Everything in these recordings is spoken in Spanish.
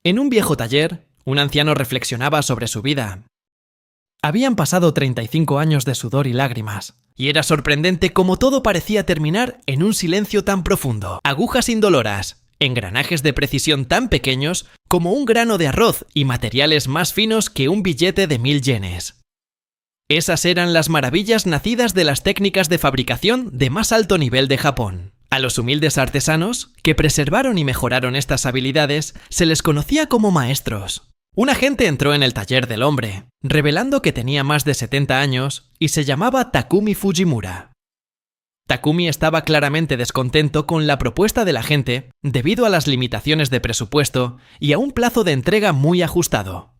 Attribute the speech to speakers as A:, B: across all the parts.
A: En un viejo taller, un anciano reflexionaba sobre su vida. Habían pasado 35 años de sudor y lágrimas, y era sorprendente cómo todo parecía terminar en un silencio tan profundo. Agujas indoloras, engranajes de precisión tan pequeños como un grano de arroz y materiales más finos que un billete de 1000 yenes. Esas eran las maravillas nacidas de las técnicas de fabricación de más alto nivel de Japón. A los humildes artesanos, que preservaron y mejoraron estas habilidades, se les conocía como maestros. Un agente entró en el taller del hombre, revelando que tenía más de 70 años y se llamaba Takumi Fujimura. Takumi estaba claramente descontento con la propuesta del agente debido a las limitaciones de presupuesto y a un plazo de entrega muy ajustado.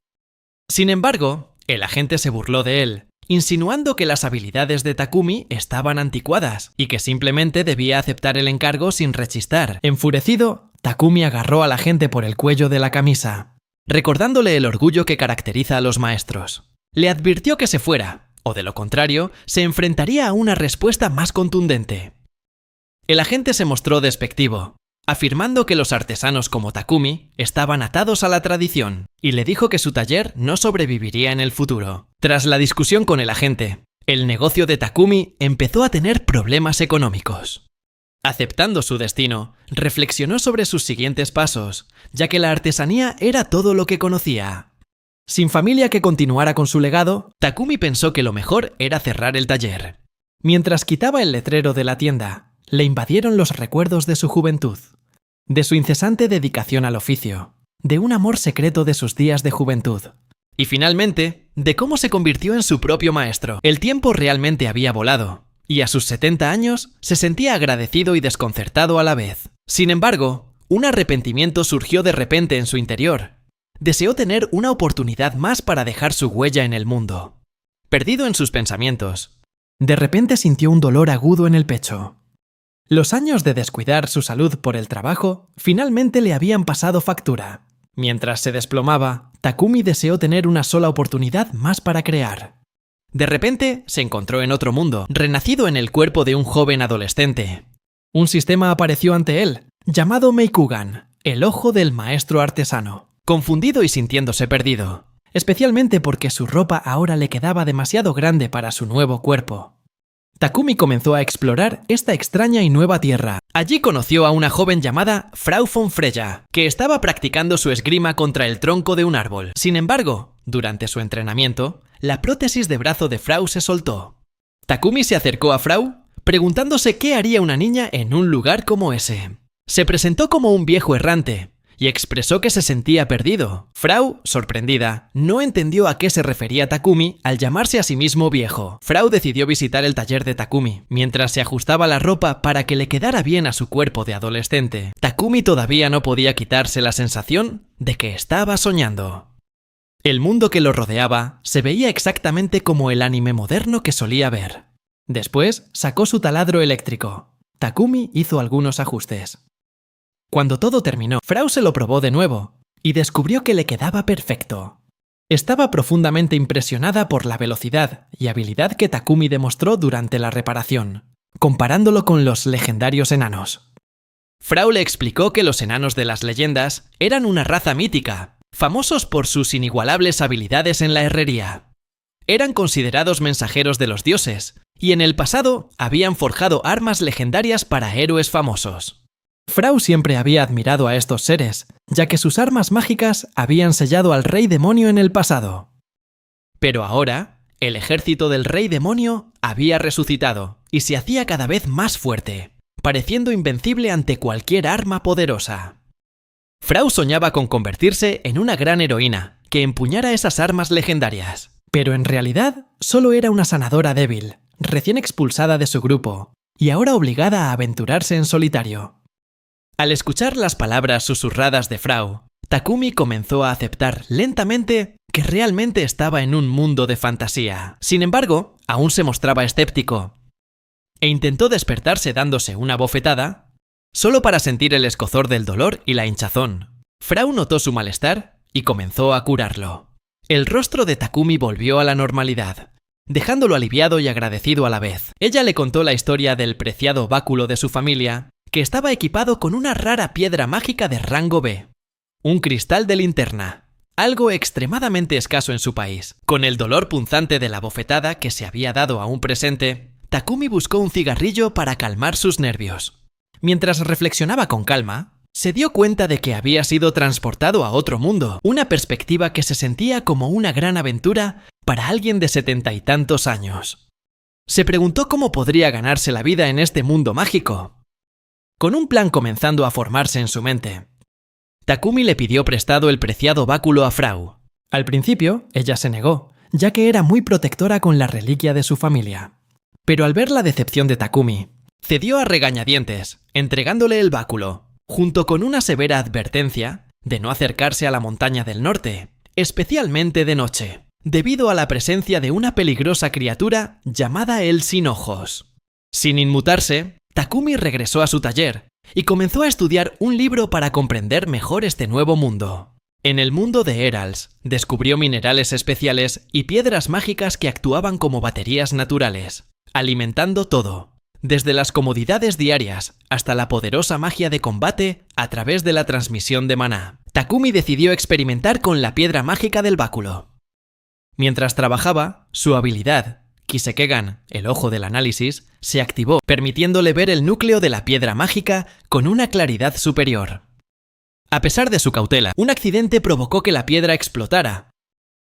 A: Sin embargo, el agente se burló de él, insinuando que las habilidades de Takumi estaban anticuadas y que simplemente debía aceptar el encargo sin rechistar. Enfurecido, Takumi agarró al agente por el cuello de la camisa, recordándole el orgullo que caracteriza a los maestros. Le advirtió que se fuera, o de lo contrario, se enfrentaría a una respuesta más contundente. El agente se mostró despectivo, afirmando que los artesanos como Takumi estaban atados a la tradición, y le dijo que su taller no sobreviviría en el futuro. Tras la discusión con el agente, el negocio de Takumi empezó a tener problemas económicos. Aceptando su destino, reflexionó sobre sus siguientes pasos, ya que la artesanía era todo lo que conocía. Sin familia que continuara con su legado, Takumi pensó que lo mejor era cerrar el taller. Mientras quitaba el letrero de la tienda, le invadieron los recuerdos de su juventud, de su incesante dedicación al oficio, de un amor secreto de sus días de juventud, y finalmente, de cómo se convirtió en su propio maestro. El tiempo realmente había volado, y a sus 70 años se sentía agradecido y desconcertado a la vez. Sin embargo, un arrepentimiento surgió de repente en su interior. Deseó tener una oportunidad más para dejar su huella en el mundo. Perdido en sus pensamientos, de repente sintió un dolor agudo en el pecho. Los años de descuidar su salud por el trabajo finalmente le habían pasado factura. Mientras se desplomaba, Takumi deseó tener una sola oportunidad más para crear. De repente, se encontró en otro mundo, renacido en el cuerpo de un joven adolescente. Un sistema apareció ante él, llamado Meikugan, el ojo del maestro artesano. Confundido y sintiéndose perdido, especialmente porque su ropa ahora le quedaba demasiado grande para su nuevo cuerpo. Takumi comenzó a explorar esta extraña y nueva tierra. Allí conoció a una joven llamada Frau von Freya, que estaba practicando su esgrima contra el tronco de un árbol. Sin embargo, durante su entrenamiento, la prótesis de brazo de Frau se soltó. Takumi se acercó a Frau, preguntándose qué haría una niña en un lugar como ese. Se presentó como un viejo errante y expresó que se sentía perdido. Frau, sorprendida, no entendió a qué se refería Takumi al llamarse a sí mismo viejo. Frau decidió visitar el taller de Takumi, mientras se ajustaba la ropa para que le quedara bien a su cuerpo de adolescente. Takumi todavía no podía quitarse la sensación de que estaba soñando. El mundo que lo rodeaba se veía exactamente como el anime moderno que solía ver. Después sacó su taladro eléctrico. Takumi hizo algunos ajustes. Cuando todo terminó, Frau se lo probó de nuevo y descubrió que le quedaba perfecto. Estaba profundamente impresionada por la velocidad y habilidad que Takumi demostró durante la reparación, comparándolo con los legendarios enanos. Frau le explicó que los enanos de las leyendas eran una raza mítica, famosos por sus inigualables habilidades en la herrería. Eran considerados mensajeros de los dioses y en el pasado habían forjado armas legendarias para héroes famosos. Frau siempre había admirado a estos seres, ya que sus armas mágicas habían sellado al rey demonio en el pasado. Pero ahora, el ejército del rey demonio había resucitado y se hacía cada vez más fuerte, pareciendo invencible ante cualquier arma poderosa. Frau soñaba con convertirse en una gran heroína que empuñara esas armas legendarias, pero en realidad solo era una sanadora débil, recién expulsada de su grupo, y ahora obligada a aventurarse en solitario. Al escuchar las palabras susurradas de Frau, Takumi comenzó a aceptar lentamente que realmente estaba en un mundo de fantasía. Sin embargo, aún se mostraba escéptico, e intentó despertarse dándose una bofetada, solo para sentir el escozor del dolor y la hinchazón. Frau notó su malestar y comenzó a curarlo. El rostro de Takumi volvió a la normalidad, dejándolo aliviado y agradecido a la vez. Ella le contó la historia del preciado báculo de su familia, que estaba equipado con una rara piedra mágica de rango B. un cristal de linterna. Algo extremadamente escaso en su país. Con el dolor punzante de la bofetada que se había dado a un presente, Takumi buscó un cigarrillo para calmar sus nervios. Mientras reflexionaba con calma, se dio cuenta de que había sido transportado a otro mundo, una perspectiva que se sentía como una gran aventura para alguien de 70 y tantos años. Se preguntó cómo podría ganarse la vida en este mundo mágico. Con un plan comenzando a formarse en su mente, Takumi le pidió prestado el preciado báculo a Frau. Al principio, ella se negó, ya que era muy protectora con la reliquia de su familia. Pero al ver la decepción de Takumi, cedió a regañadientes, entregándole el báculo, junto con una severa advertencia de no acercarse a la montaña del norte, especialmente de noche, debido a la presencia de una peligrosa criatura llamada el Sin Ojos. Sin inmutarse, Takumi regresó a su taller y comenzó a estudiar un libro para comprender mejor este nuevo mundo. En el mundo de Herals, descubrió minerales especiales y piedras mágicas que actuaban como baterías naturales, alimentando todo, desde las comodidades diarias hasta la poderosa magia de combate a través de la transmisión de maná. Takumi decidió experimentar con la piedra mágica del báculo. Mientras trabajaba, su habilidad, Kisekegan, el ojo del análisis, se activó, permitiéndole ver el núcleo de la piedra mágica con una claridad superior. A pesar de su cautela, un accidente provocó que la piedra explotara,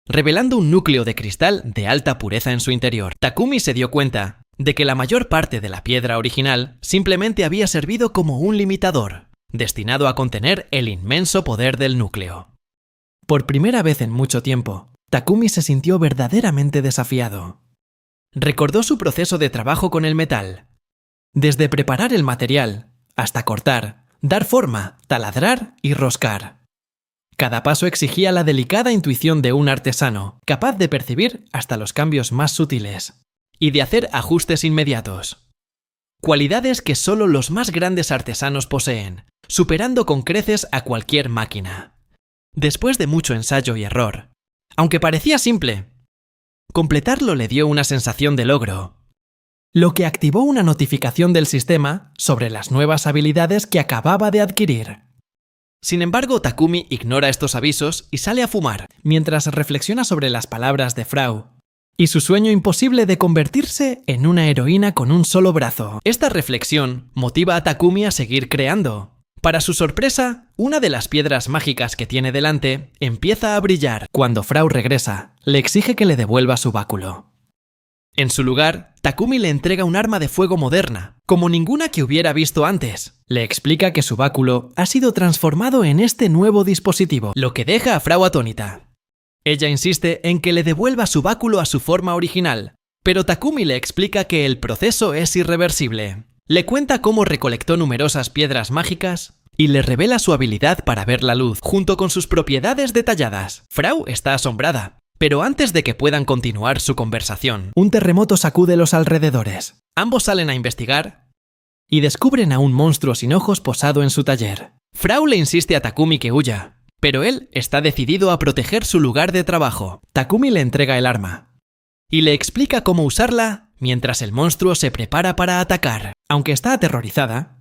A: revelando un núcleo de cristal de alta pureza en su interior. Takumi se dio cuenta de que la mayor parte de la piedra original simplemente había servido como un limitador, destinado a contener el inmenso poder del núcleo. Por primera vez en mucho tiempo, Takumi se sintió verdaderamente desafiado. Recordó su proceso de trabajo con el metal, desde preparar el material hasta cortar, dar forma, taladrar y roscar. Cada paso exigía la delicada intuición de un artesano, capaz de percibir hasta los cambios más sutiles y de hacer ajustes inmediatos. Cualidades que solo los más grandes artesanos poseen, superando con creces a cualquier máquina. Después de mucho ensayo y error, aunque parecía simple, completarlo le dio una sensación de logro, lo que activó una notificación del sistema sobre las nuevas habilidades que acababa de adquirir. Sin embargo, Takumi ignora estos avisos y sale a fumar, mientras reflexiona sobre las palabras de Frau y su sueño imposible de convertirse en una heroína con un solo brazo. Esta reflexión motiva a Takumi a seguir creando. Para su sorpresa, una de las piedras mágicas que tiene delante empieza a brillar. Cuando Frau regresa, le exige que le devuelva su báculo. En su lugar, Takumi le entrega un arma de fuego moderna, como ninguna que hubiera visto antes. Le explica que su báculo ha sido transformado en este nuevo dispositivo, lo que deja a Frau atónita. Ella insiste en que le devuelva su báculo a su forma original, pero Takumi le explica que el proceso es irreversible. Le cuenta cómo recolectó numerosas piedras mágicas y le revela su habilidad para ver la luz, junto con sus propiedades detalladas. Frau está asombrada, pero antes de que puedan continuar su conversación, un terremoto sacude los alrededores. Ambos salen a investigar y descubren a un monstruo sin ojos posado en su taller. Frau le insiste a Takumi que huya, pero él está decidido a proteger su lugar de trabajo. Takumi le entrega el arma y le explica cómo usarla mientras el monstruo se prepara para atacar. Aunque está aterrorizada,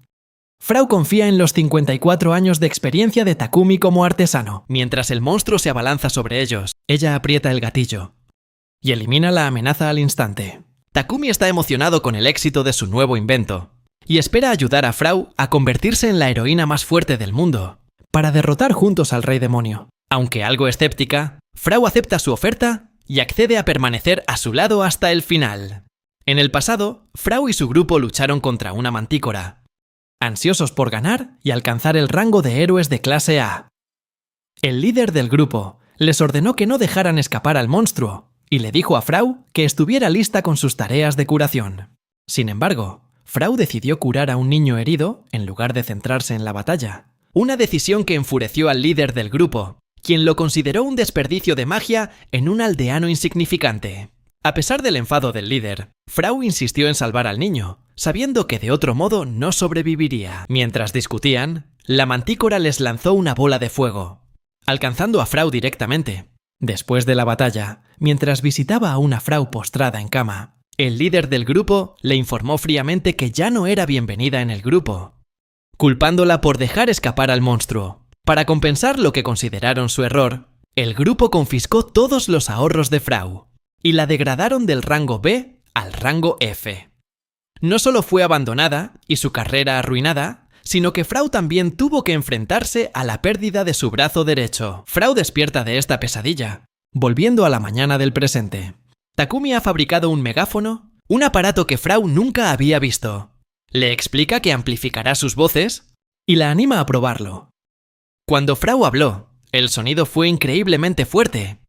A: Frau confía en los 54 años de experiencia de Takumi como artesano. Mientras el monstruo se abalanza sobre ellos, ella aprieta el gatillo y elimina la amenaza al instante. Takumi está emocionado con el éxito de su nuevo invento y espera ayudar a Frau a convertirse en la heroína más fuerte del mundo, para derrotar juntos al rey demonio. Aunque algo escéptica, Frau acepta su oferta y accede a permanecer a su lado hasta el final. En el pasado, Frau y su grupo lucharon contra una mantícora, ansiosos por ganar y alcanzar el rango de héroes de clase A. El líder del grupo les ordenó que no dejaran escapar al monstruo y le dijo a Frau que estuviera lista con sus tareas de curación. Sin embargo, Frau decidió curar a un niño herido en lugar de centrarse en la batalla. Una decisión que enfureció al líder del grupo, quien lo consideró un desperdicio de magia en un aldeano insignificante. A pesar del enfado del líder, Frau insistió en salvar al niño, sabiendo que de otro modo no sobreviviría. Mientras discutían, la mantícora les lanzó una bola de fuego, alcanzando a Frau directamente. Después de la batalla, mientras visitaba a una Frau postrada en cama, el líder del grupo le informó fríamente que ya no era bienvenida en el grupo, culpándola por dejar escapar al monstruo. Para compensar lo que consideraron su error, el grupo confiscó todos los ahorros de Frau y la degradaron del rango B al rango F. No solo fue abandonada y su carrera arruinada, sino que Frau también tuvo que enfrentarse a la pérdida de su brazo derecho. Frau despierta de esta pesadilla, volviendo a la mañana del presente. Takumi ha fabricado un megáfono, un aparato que Frau nunca había visto. Le explica que amplificará sus voces y la anima a probarlo. Cuando Frau habló, el sonido fue increíblemente fuerte,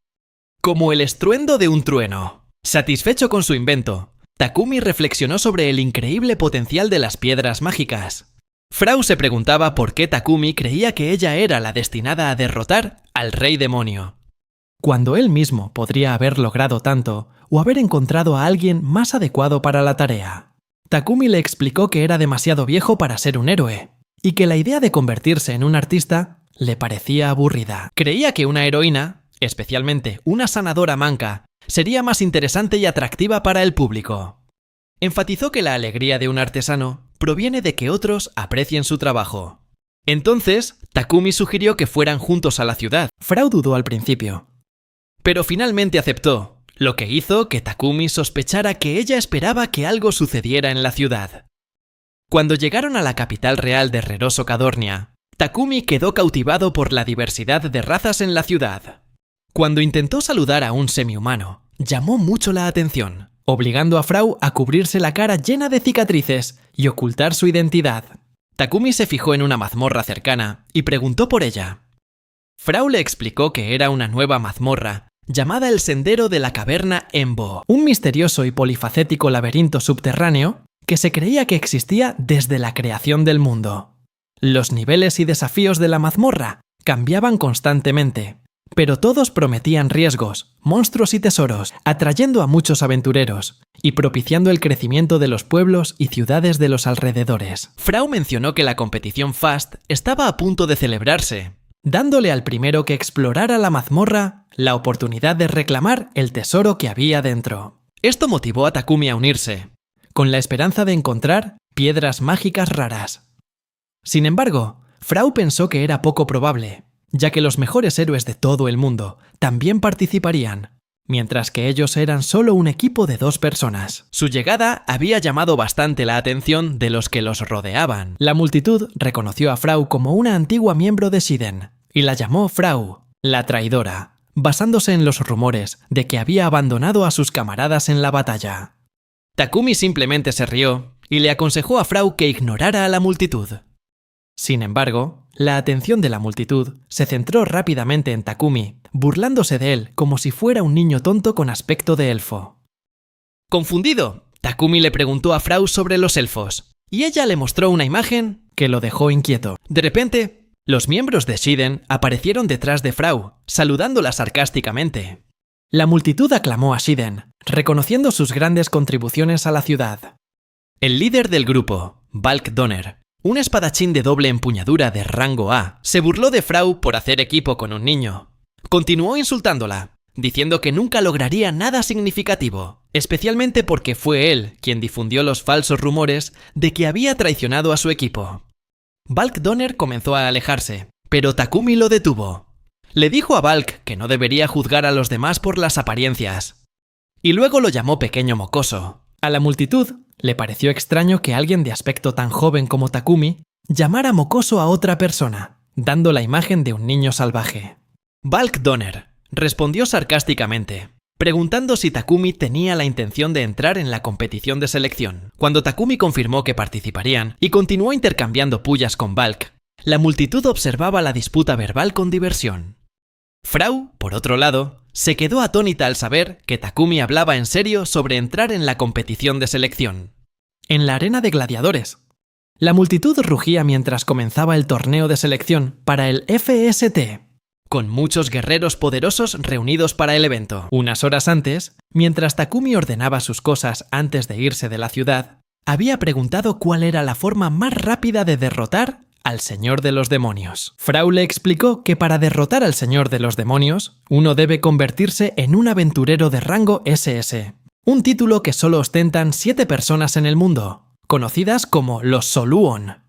A: como el estruendo de un trueno. Satisfecho con su invento, Takumi reflexionó sobre el increíble potencial de las piedras mágicas. Frau se preguntaba por qué Takumi creía que ella era la destinada a derrotar al rey demonio, cuando él mismo podría haber logrado tanto o haber encontrado a alguien más adecuado para la tarea. Takumi le explicó que era demasiado viejo para ser un héroe y que la idea de convertirse en un artista le parecía aburrida. Creía que una heroína, especialmente una sanadora manca, sería más interesante y atractiva para el público. Enfatizó que la alegría de un artesano proviene de que otros aprecien su trabajo. Entonces, Takumi sugirió que fueran juntos a la ciudad. Frau dudó al principio, pero finalmente aceptó, lo que hizo que Takumi sospechara que ella esperaba que algo sucediera en la ciudad. Cuando llegaron a la capital real de Reroso Cadornia, Takumi quedó cautivado por la diversidad de razas en la ciudad. Cuando intentó saludar a un semihumano, llamó mucho la atención, obligando a Frau a cubrirse la cara llena de cicatrices y ocultar su identidad. Takumi se fijó en una mazmorra cercana y preguntó por ella. Frau le explicó que era una nueva mazmorra llamada el Sendero de la Caverna Embo, un misterioso y polifacético laberinto subterráneo que se creía que existía desde la creación del mundo. Los niveles y desafíos de la mazmorra cambiaban constantemente, pero todos prometían riesgos, monstruos y tesoros, atrayendo a muchos aventureros y propiciando el crecimiento de los pueblos y ciudades de los alrededores. Frau mencionó que la competición Fast estaba a punto de celebrarse, dándole al primero que explorara la mazmorra la oportunidad de reclamar el tesoro que había dentro. Esto motivó a Takumi a unirse, con la esperanza de encontrar piedras mágicas raras. Sin embargo, Frau pensó que era poco probable, ya que los mejores héroes de todo el mundo también participarían, mientras que ellos eran solo un equipo de 2 personas. Su llegada había llamado bastante la atención de los que los rodeaban. La multitud reconoció a Frau como una antigua miembro de Shiden, y la llamó Frau, la traidora, basándose en los rumores de que había abandonado a sus camaradas en la batalla. Takumi simplemente se rió y le aconsejó a Frau que ignorara a la multitud. Sin embargo, la atención de la multitud se centró rápidamente en Takumi, burlándose de él como si fuera un niño tonto con aspecto de elfo. Confundido, Takumi le preguntó a Frau sobre los elfos, y ella le mostró una imagen que lo dejó inquieto. De repente, los miembros de Shiden aparecieron detrás de Frau, saludándola sarcásticamente. La multitud aclamó a Shiden, reconociendo sus grandes contribuciones a la ciudad. El líder del grupo, Balk Donner, un espadachín de doble empuñadura de rango A, se burló de Frau por hacer equipo con un niño. Continuó insultándola, diciendo que nunca lograría nada significativo, especialmente porque fue él quien difundió los falsos rumores de que había traicionado a su equipo. Balk Donner comenzó a alejarse, pero Takumi lo detuvo. Le dijo a Balk que no debería juzgar a los demás por las apariencias, y luego lo llamó pequeño mocoso. A la multitud le pareció extraño que alguien de aspecto tan joven como Takumi llamara mocoso a otra persona, dando la imagen de un niño salvaje. Balk Donner respondió sarcásticamente, preguntando si Takumi tenía la intención de entrar en la competición de selección. Cuando Takumi confirmó que participarían y continuó intercambiando pullas con Balk, la multitud observaba la disputa verbal con diversión. Frau, por otro lado, se quedó atónita al saber que Takumi hablaba en serio sobre entrar en la competición de selección. En la arena de gladiadores, la multitud rugía mientras comenzaba el torneo de selección para el FST, con muchos guerreros poderosos reunidos para el evento. Unas horas antes, mientras Takumi ordenaba sus cosas antes de irse de la ciudad, había preguntado cuál era la forma más rápida de derrotar al Señor de los Demonios. Frau le explicó que para derrotar al Señor de los Demonios, uno debe convertirse en un aventurero de rango SS, un título que solo ostentan 7 personas en el mundo, conocidas como los Soluon.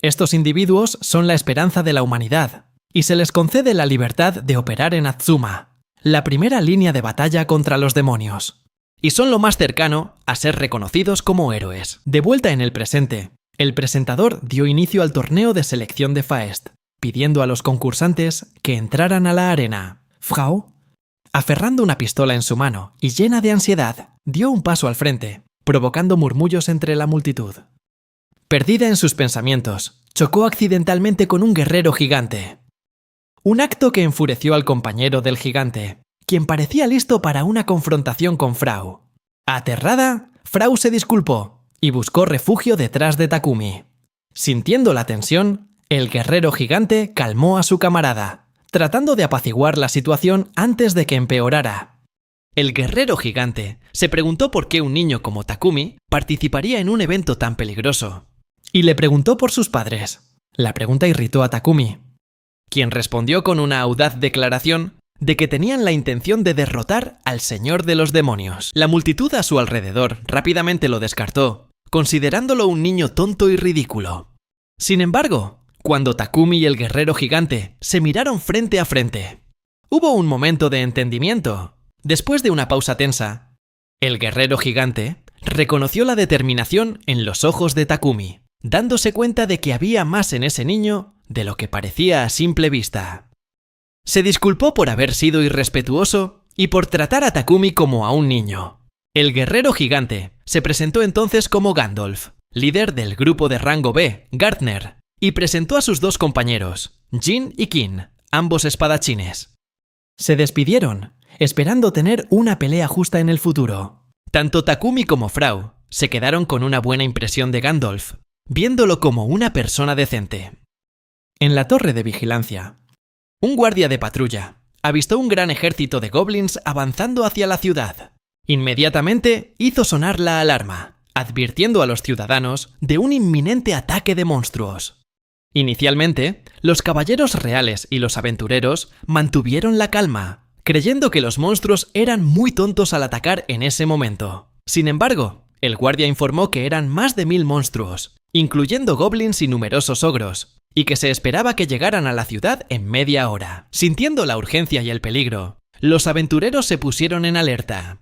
A: Estos individuos son la esperanza de la humanidad, y se les concede la libertad de operar en Azuma, la primera línea de batalla contra los demonios. Y son lo más cercano a ser reconocidos como héroes. De vuelta en el presente, el presentador dio inicio al torneo de selección de Faest, pidiendo a los concursantes que entraran a la arena. Frau, aferrando una pistola en su mano y llena de ansiedad, dio un paso al frente, provocando murmullos entre la multitud. Perdida en sus pensamientos, chocó accidentalmente con un guerrero gigante. Un acto que enfureció al compañero del gigante, quien parecía listo para una confrontación con Frau. Aterrada, Frau se disculpó y buscó refugio detrás de Takumi. Sintiendo la tensión, el guerrero gigante calmó a su camarada, tratando de apaciguar la situación antes de que empeorara. El guerrero gigante se preguntó por qué un niño como Takumi participaría en un evento tan peligroso. Y le preguntó por sus padres. La pregunta irritó a Takumi, quien respondió con una audaz declaración de que tenían la intención de derrotar al Señor de los Demonios. La multitud a su alrededor rápidamente lo descartó, considerándolo un niño tonto y ridículo. Sin embargo, cuando Takumi y el guerrero gigante se miraron frente a frente, hubo un momento de entendimiento. Después de una pausa tensa, el guerrero gigante reconoció la determinación en los ojos de Takumi, dándose cuenta de que había más en ese niño de lo que parecía a simple vista. Se disculpó por haber sido irrespetuoso y por tratar a Takumi como a un niño. El guerrero gigante se presentó entonces como Gandalf, líder del grupo de rango B, Gardner, y presentó a sus dos compañeros, Jin y Kin, ambos espadachines. Se despidieron, esperando tener una pelea justa en el futuro. Tanto Takumi como Frau se quedaron con una buena impresión de Gandalf, viéndolo como una persona decente. En la torre de vigilancia, un guardia de patrulla avistó un gran ejército de goblins avanzando hacia la ciudad. Inmediatamente hizo sonar la alarma, advirtiendo a los ciudadanos de un inminente ataque de monstruos. Inicialmente, los caballeros reales y los aventureros mantuvieron la calma, creyendo que los monstruos eran muy tontos al atacar en ese momento. Sin embargo, el guardia informó que eran más de 1000 monstruos, incluyendo goblins y numerosos ogros, y que se esperaba que llegaran a la ciudad en media hora. Sintiendo la urgencia y el peligro, los aventureros se pusieron en alerta.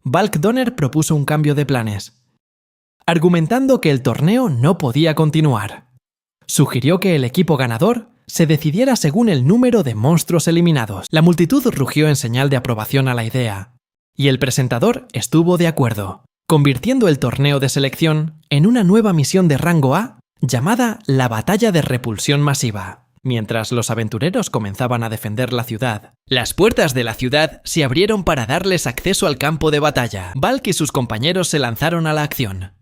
A: Balk Donner propuso un cambio de planes, argumentando que el torneo no podía continuar. Sugirió que el equipo ganador se decidiera según el número de monstruos eliminados. La multitud rugió en señal de aprobación a la idea, y el presentador estuvo de acuerdo, convirtiendo el torneo de selección en una nueva misión de rango A llamada la Batalla de Repulsión Masiva. Mientras los aventureros comenzaban a defender la ciudad, las puertas de la ciudad se abrieron para darles acceso al campo de batalla. Balk y sus compañeros se lanzaron a la acción,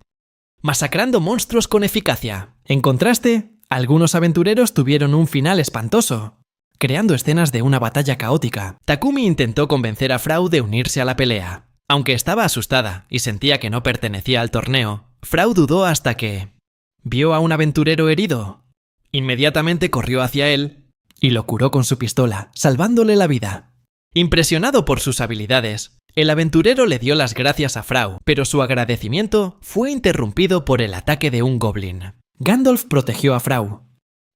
A: masacrando monstruos con eficacia. En contraste, algunos aventureros tuvieron un final espantoso, creando escenas de una batalla caótica. Takumi intentó convencer a Frau de unirse a la pelea. Aunque estaba asustada y sentía que no pertenecía al torneo, Frau dudó hasta que vio a un aventurero herido. Inmediatamente corrió hacia él y lo curó con su pistola, salvándole la vida. Impresionado por sus habilidades, el aventurero le dio las gracias a Frau, pero su agradecimiento fue interrumpido por el ataque de un goblin. Gandalf protegió a Frau,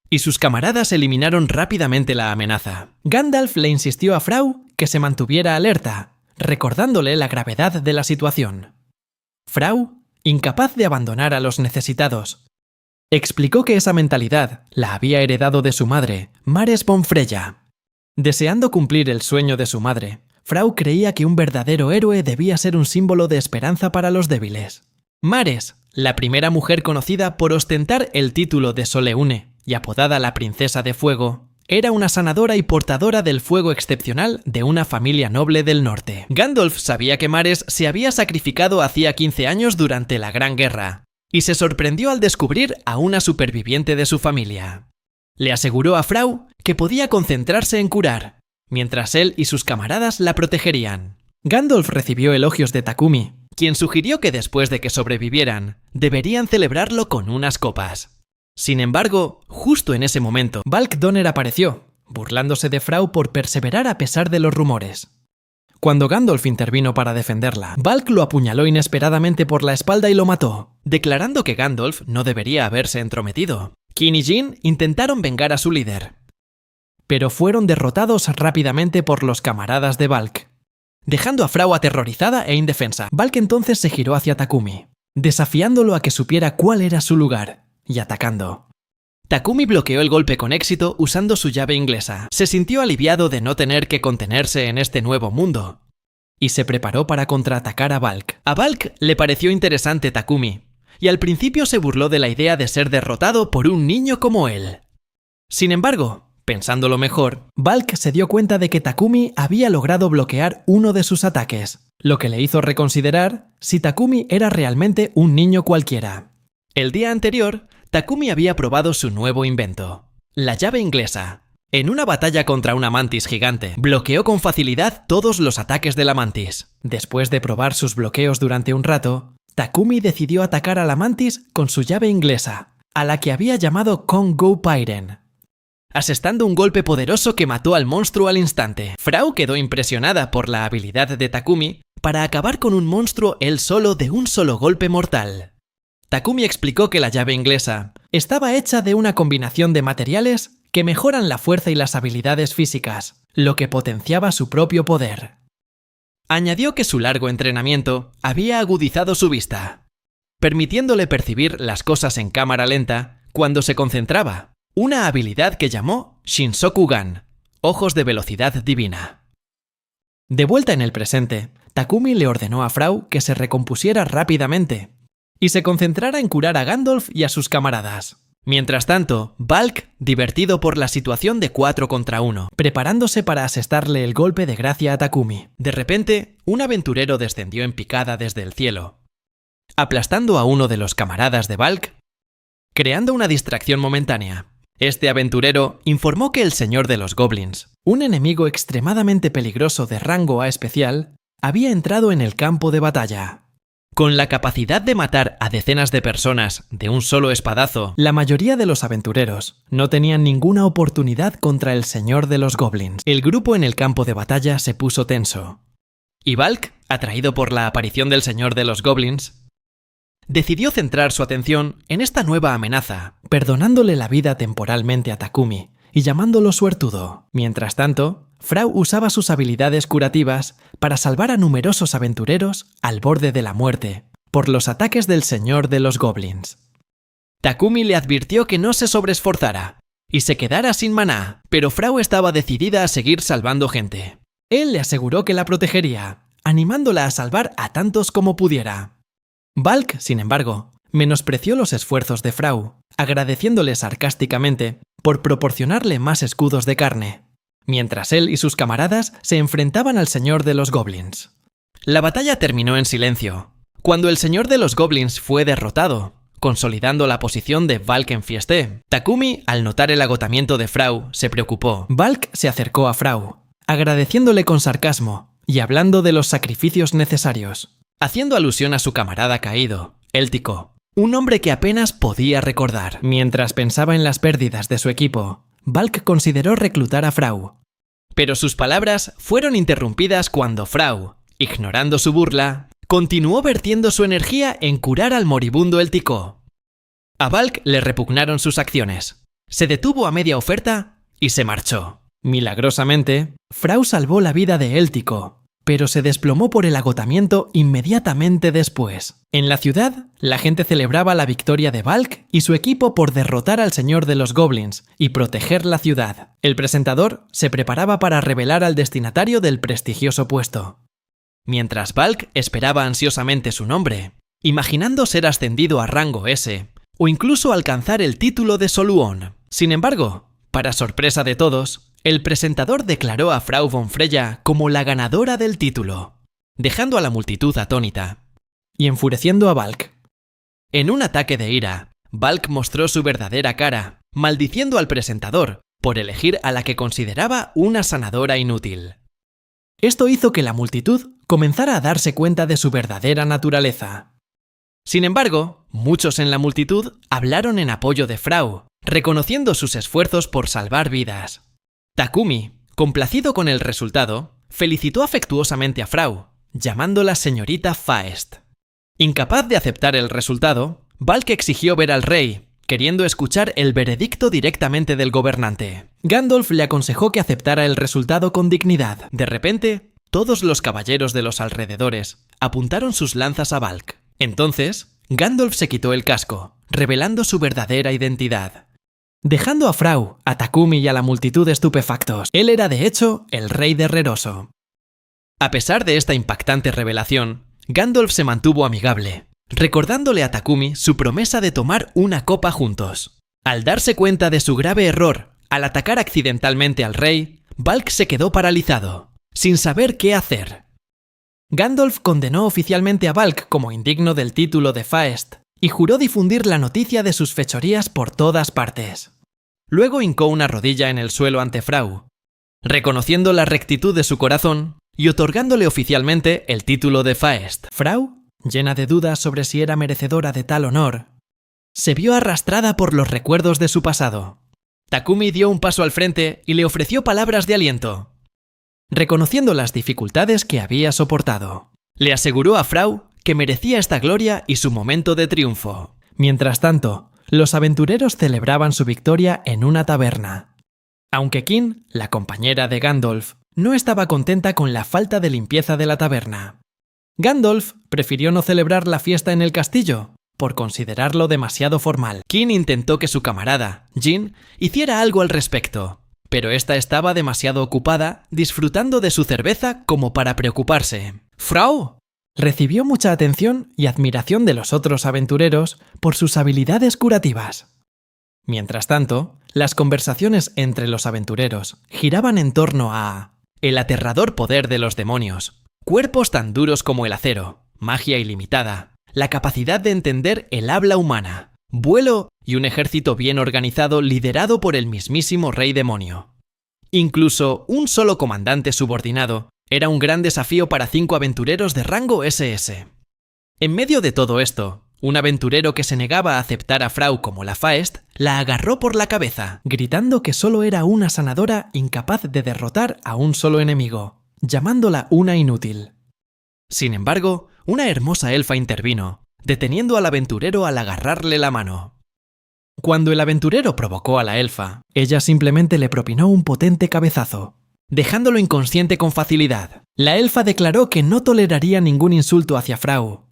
A: y sus camaradas eliminaron rápidamente la amenaza. Gandalf le insistió a Frau que se mantuviera alerta, recordándole la gravedad de la situación. Frau, incapaz de abandonar a los necesitados, explicó que esa mentalidad la había heredado de su madre, Mares von Freya. Deseando cumplir el sueño de su madre, Frau creía que un verdadero héroe debía ser un símbolo de esperanza para los débiles. Mares, la primera mujer conocida por ostentar el título de Soleune y apodada la Princesa de Fuego, era una sanadora y portadora del fuego excepcional de una familia noble del norte. Gandalf sabía que Mares se había sacrificado hacía 15 años durante la Gran Guerra, y se sorprendió al descubrir a una superviviente de su familia. Le aseguró a Frau que podía concentrarse en curar, mientras él y sus camaradas la protegerían. Gandalf recibió elogios de Takumi, quien sugirió que después de que sobrevivieran, deberían celebrarlo con unas copas. Sin embargo, justo en ese momento, Balk Donner apareció, burlándose de Frau por perseverar a pesar de los rumores. Cuando Gandalf intervino para defenderla, Balk lo apuñaló inesperadamente por la espalda y lo mató, declarando que Gandalf no debería haberse entrometido. Qin y Jin intentaron vengar a su líder, pero fueron derrotados rápidamente por los camaradas de Bulk, dejando a Frau aterrorizada e indefensa. Bulk entonces se giró hacia Takumi, desafiándolo a que supiera cuál era su lugar, y atacando. Takumi bloqueó el golpe con éxito usando su llave inglesa. Se sintió aliviado de no tener que contenerse en este nuevo mundo, y se preparó para contraatacar a Bulk. A Bulk le pareció interesante Takumi, y al principio se burló de la idea de ser derrotado por un niño como él. Sin embargo, pensándolo mejor, Bulk se dio cuenta de que Takumi había logrado bloquear uno de sus ataques, lo que le hizo reconsiderar si Takumi era realmente un niño cualquiera. El día anterior, Takumi había probado su nuevo invento, la llave inglesa. En una batalla contra una mantis gigante, bloqueó con facilidad todos los ataques de la mantis. Después de probar sus bloqueos durante un rato, Takumi decidió atacar a la mantis con su llave inglesa, a la que había llamado Kong-Go Pyren, asestando un golpe poderoso que mató al monstruo al instante. Frau quedó impresionada por la habilidad de Takumi para acabar con un monstruo él solo de un solo golpe mortal. Takumi explicó que la llave inglesa estaba hecha de una combinación de materiales que mejoran la fuerza y las habilidades físicas, lo que potenciaba su propio poder. Añadió que su largo entrenamiento había agudizado su vista, permitiéndole percibir las cosas en cámara lenta cuando se concentraba, una habilidad que llamó Shinsokugan, ojos de velocidad divina. De vuelta en el presente, Takumi le ordenó a Frau que se recompusiera rápidamente y se concentrara en curar a Gandalf y a sus camaradas. Mientras tanto, Bulk, divertido por la situación de 4 contra 1, preparándose para asestarle el golpe de gracia a Takumi. De repente, un aventurero descendió en picada desde el cielo, aplastando a uno de los camaradas de Bulk, creando una distracción momentánea. Este aventurero informó que el Señor de los Goblins, un enemigo extremadamente peligroso de rango A especial, había entrado en el campo de batalla. Con la capacidad de matar a decenas de personas de un solo espadazo, la mayoría de los aventureros no tenían ninguna oportunidad contra el Señor de los Goblins. El grupo en el campo de batalla se puso tenso, y Bulk, atraído por la aparición del Señor de los Goblins, decidió centrar su atención en esta nueva amenaza, perdonándole la vida temporalmente a Takumi y llamándolo suertudo. Mientras tanto, Frau usaba sus habilidades curativas para salvar a numerosos aventureros al borde de la muerte por los ataques del Señor de los Goblins. Takumi le advirtió que no se sobreesforzara y se quedara sin maná, pero Frau estaba decidida a seguir salvando gente. Él le aseguró que la protegería, animándola a salvar a tantos como pudiera. Bulk, sin embargo, menospreció los esfuerzos de Frau, agradeciéndole sarcásticamente por proporcionarle más escudos de carne, mientras él y sus camaradas se enfrentaban al Señor de los Goblins. La batalla terminó en silencio, cuando el Señor de los Goblins fue derrotado, consolidando la posición de Bulk en Fiesté. Takumi, al notar el agotamiento de Frau, se preocupó. Bulk se acercó a Frau, agradeciéndole con sarcasmo y hablando de los sacrificios necesarios, haciendo alusión a su camarada caído, Éltico, un hombre que apenas podía recordar. Mientras pensaba en las pérdidas de su equipo, Bulk consideró reclutar a Frau, pero sus palabras fueron interrumpidas cuando Frau, ignorando su burla, continuó vertiendo su energía en curar al moribundo Éltico. A Bulk le repugnaron sus acciones, se detuvo a media oferta y se marchó. Milagrosamente, Frau salvó la vida de Éltico, pero se desplomó por el agotamiento inmediatamente después. En la ciudad, la gente celebraba la victoria de Bulk y su equipo por derrotar al Señor de los Goblins y proteger la ciudad. El presentador se preparaba para revelar al destinatario del prestigioso puesto, mientras Bulk esperaba ansiosamente su nombre, imaginando ser ascendido a rango S o incluso alcanzar el título de Soluón. Sin embargo, para sorpresa de todos, el presentador declaró a Frau von Freya como la ganadora del título, dejando a la multitud atónita y enfureciendo a Bulk. En un ataque de ira, Bulk mostró su verdadera cara, maldiciendo al presentador por elegir a la que consideraba una sanadora inútil. Esto hizo que la multitud comenzara a darse cuenta de su verdadera naturaleza. Sin embargo, muchos en la multitud hablaron en apoyo de Frau, reconociendo sus esfuerzos por salvar vidas. Takumi, complacido con el resultado, felicitó afectuosamente a Frau, llamándola señorita Faest. Incapaz de aceptar el resultado, Bulk exigió ver al rey, queriendo escuchar el veredicto directamente del gobernante. Gandalf le aconsejó que aceptara el resultado con dignidad. De repente, todos los caballeros de los alrededores apuntaron sus lanzas a Balk. Entonces, Gandalf se quitó el casco, revelando su verdadera identidad. Dejando a Frau, a Takumi y a la multitud estupefactos, él era de hecho el rey de Reroso. A pesar de esta impactante revelación, Gandalf se mantuvo amigable, recordándole a Takumi su promesa de tomar una copa juntos. Al darse cuenta de su grave error al atacar accidentalmente al rey, Balk se quedó paralizado, sin saber qué hacer. Gandalf condenó oficialmente a Balk como indigno del título de Faest y juró difundir la noticia de sus fechorías por todas partes. Luego hincó una rodilla en el suelo ante Frau, reconociendo la rectitud de su corazón y otorgándole oficialmente el título de Faest. Frau, llena de dudas sobre si era merecedora de tal honor, se vio arrastrada por los recuerdos de su pasado. Takumi dio un paso al frente y le ofreció palabras de aliento, reconociendo las dificultades que había soportado. Le aseguró a Frau que merecía esta gloria y su momento de triunfo. Mientras tanto, los aventureros celebraban su victoria en una taberna. Aunque Kin, la compañera de Gandalf, no estaba contenta con la falta de limpieza de la taberna. Gandalf prefirió no celebrar la fiesta en el castillo, por considerarlo demasiado formal. Kin intentó que su camarada, Jin, hiciera algo al respecto, pero esta estaba demasiado ocupada disfrutando de su cerveza como para preocuparse. ¡Frau! Recibió mucha atención y admiración de los otros aventureros por sus habilidades curativas. Mientras tanto, las conversaciones entre los aventureros giraban en torno a el aterrador poder de los demonios, cuerpos tan duros como el acero, magia ilimitada, la capacidad de entender el habla humana, vuelo y un ejército bien organizado liderado por el mismísimo rey demonio. Incluso un solo comandante subordinado era un gran desafío para 5 aventureros de rango SS. En medio de todo esto, un aventurero que se negaba a aceptar a Frau como la Faest la agarró por la cabeza, gritando que solo era una sanadora incapaz de derrotar a un solo enemigo, llamándola una inútil. Sin embargo, una hermosa elfa intervino, deteniendo al aventurero al agarrarle la mano. Cuando el aventurero provocó a la elfa, ella simplemente le propinó un potente cabezazo, dejándolo inconsciente con facilidad. La elfa declaró que no toleraría ningún insulto hacia Frau,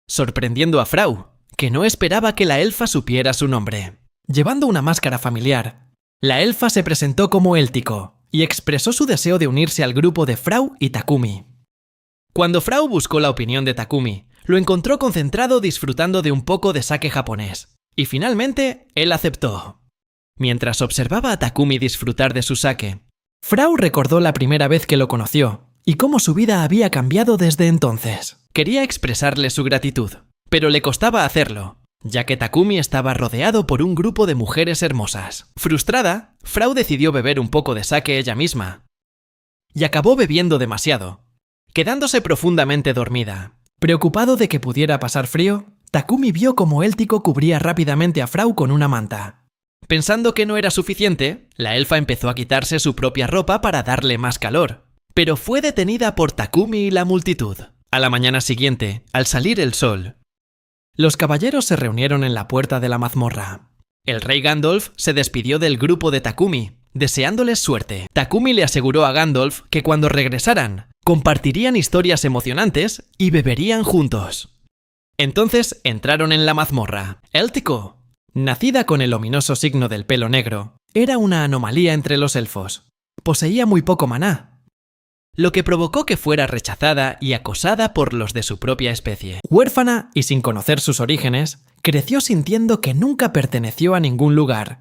A: sorprendiendo a Frau, que no esperaba que la elfa supiera su nombre. Llevando una máscara familiar, la elfa se presentó como Éltico y expresó su deseo de unirse al grupo de Frau y Takumi. Cuando Frau buscó la opinión de Takumi, lo encontró concentrado disfrutando de un poco de sake japonés, y finalmente él aceptó. Mientras observaba a Takumi disfrutar de su sake, Frau recordó la primera vez que lo conoció y cómo su vida había cambiado desde entonces. Quería expresarle su gratitud, pero le costaba hacerlo, ya que Takumi estaba rodeado por un grupo de mujeres hermosas. Frustrada, Frau decidió beber un poco de sake ella misma, y acabó bebiendo demasiado, quedándose profundamente dormida. Preocupado de que pudiera pasar frío, Takumi vio cómo Éltico cubría rápidamente a Frau con una manta. Pensando que no era suficiente, la elfa empezó a quitarse su propia ropa para darle más calor, pero fue detenida por Takumi y la multitud. A la mañana siguiente, al salir el sol, los caballeros se reunieron en la puerta de la mazmorra. El rey Gandalf se despidió del grupo de Takumi, deseándoles suerte. Takumi le aseguró a Gandalf que cuando regresaran, compartirían historias emocionantes y beberían juntos. Entonces entraron en la mazmorra. Éltico, nacida con el ominoso signo del pelo negro, era una anomalía entre los elfos. Poseía muy poco maná, lo que provocó que fuera rechazada y acosada por los de su propia especie. Huérfana y sin conocer sus orígenes, creció sintiendo que nunca perteneció a ningún lugar.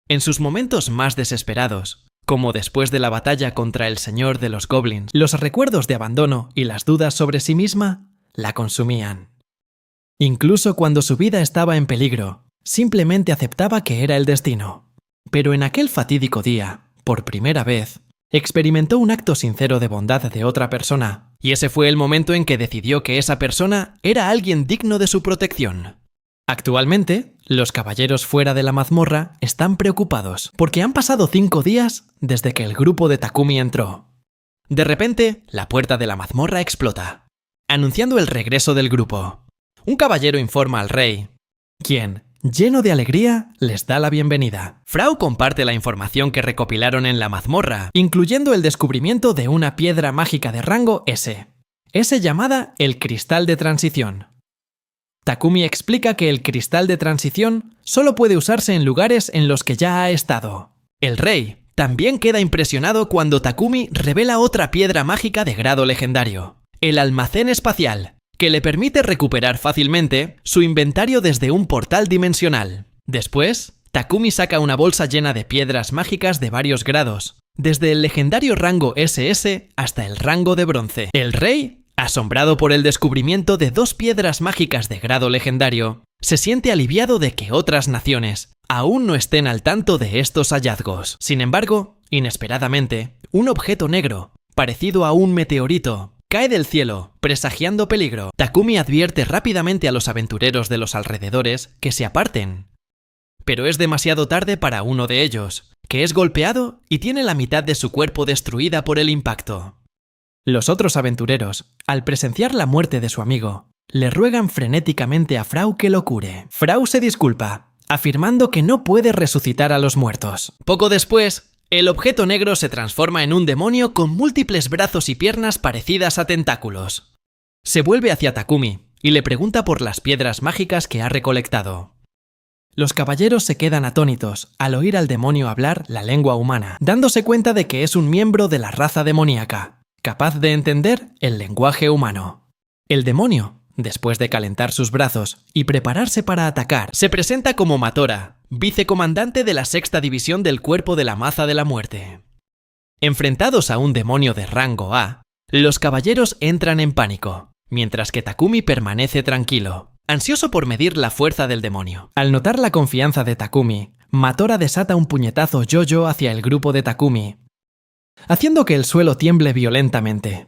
A: En sus momentos más desesperados, como después de la batalla contra el señor de los goblins, los recuerdos de abandono y las dudas sobre sí misma la consumían. Incluso cuando su vida estaba en peligro, simplemente aceptaba que era el destino. Pero en aquel fatídico día, por primera vez, experimentó un acto sincero de bondad de otra persona, y ese fue el momento en que decidió que esa persona era alguien digno de su protección. Actualmente, los caballeros fuera de la mazmorra están preocupados, porque han pasado 5 días desde que el grupo de Takumi entró. De repente, la puerta de la mazmorra explota, anunciando el regreso del grupo. Un caballero informa al rey, quien, lleno de alegría, les da la bienvenida. Frau comparte la información que recopilaron en la mazmorra, incluyendo el descubrimiento de una piedra mágica de rango S llamada el Cristal de Transición. Takumi explica que el Cristal de Transición solo puede usarse en lugares en los que ya ha estado. El rey también queda impresionado cuando Takumi revela otra piedra mágica de grado legendario, el Almacén Espacial, que le permite recuperar fácilmente su inventario desde un portal dimensional. Después, Takumi saca una bolsa llena de piedras mágicas de varios grados, desde el legendario rango SS hasta el rango de bronce. El rey, asombrado por el descubrimiento de 2 piedras mágicas de grado legendario, se siente aliviado de que otras naciones aún no estén al tanto de estos hallazgos. Sin embargo, inesperadamente, un objeto negro, parecido a un meteorito, cae del cielo, presagiando peligro. Takumi advierte rápidamente a los aventureros de los alrededores que se aparten. Pero es demasiado tarde para uno de ellos, que es golpeado y tiene la mitad de su cuerpo destruida por el impacto. Los otros aventureros, al presenciar la muerte de su amigo, le ruegan frenéticamente a Frau que lo cure. Frau se disculpa, afirmando que no puede resucitar a los muertos. Poco después, el objeto negro se transforma en un demonio con múltiples brazos y piernas parecidas a tentáculos. Se vuelve hacia Takumi y le pregunta por las piedras mágicas que ha recolectado. Los caballeros se quedan atónitos al oír al demonio hablar la lengua humana, dándose cuenta de que es un miembro de la raza demoníaca, capaz de entender el lenguaje humano. El demonio, después de calentar sus brazos y prepararse para atacar, se presenta como Matora, vicecomandante de la 6ª División del Cuerpo de la Maza de la Muerte. Enfrentados a un demonio de rango A, los caballeros entran en pánico, mientras que Takumi permanece tranquilo, ansioso por medir la fuerza del demonio. Al notar la confianza de Takumi, Matora desata un puñetazo yo-yo hacia el grupo de Takumi, haciendo que el suelo tiemble violentamente.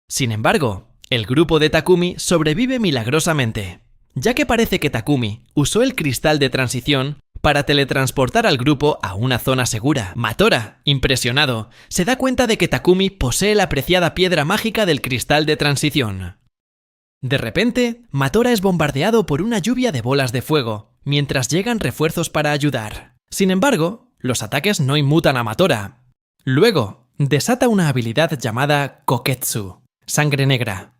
A: Sin embargo, el grupo de Takumi sobrevive milagrosamente, ya que parece que Takumi usó el cristal de transición para teletransportar al grupo a una zona segura. Matora, impresionado, se da cuenta de que Takumi posee la preciada piedra mágica del cristal de transición. De repente, Matora es bombardeado por una lluvia de bolas de fuego, mientras llegan refuerzos para ayudar. Sin embargo, los ataques no inmutan a Matora. Luego, desata una habilidad llamada Koketsu, sangre negra.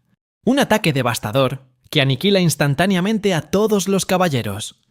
A: Un ataque devastador que aniquila instantáneamente a todos los caballeros,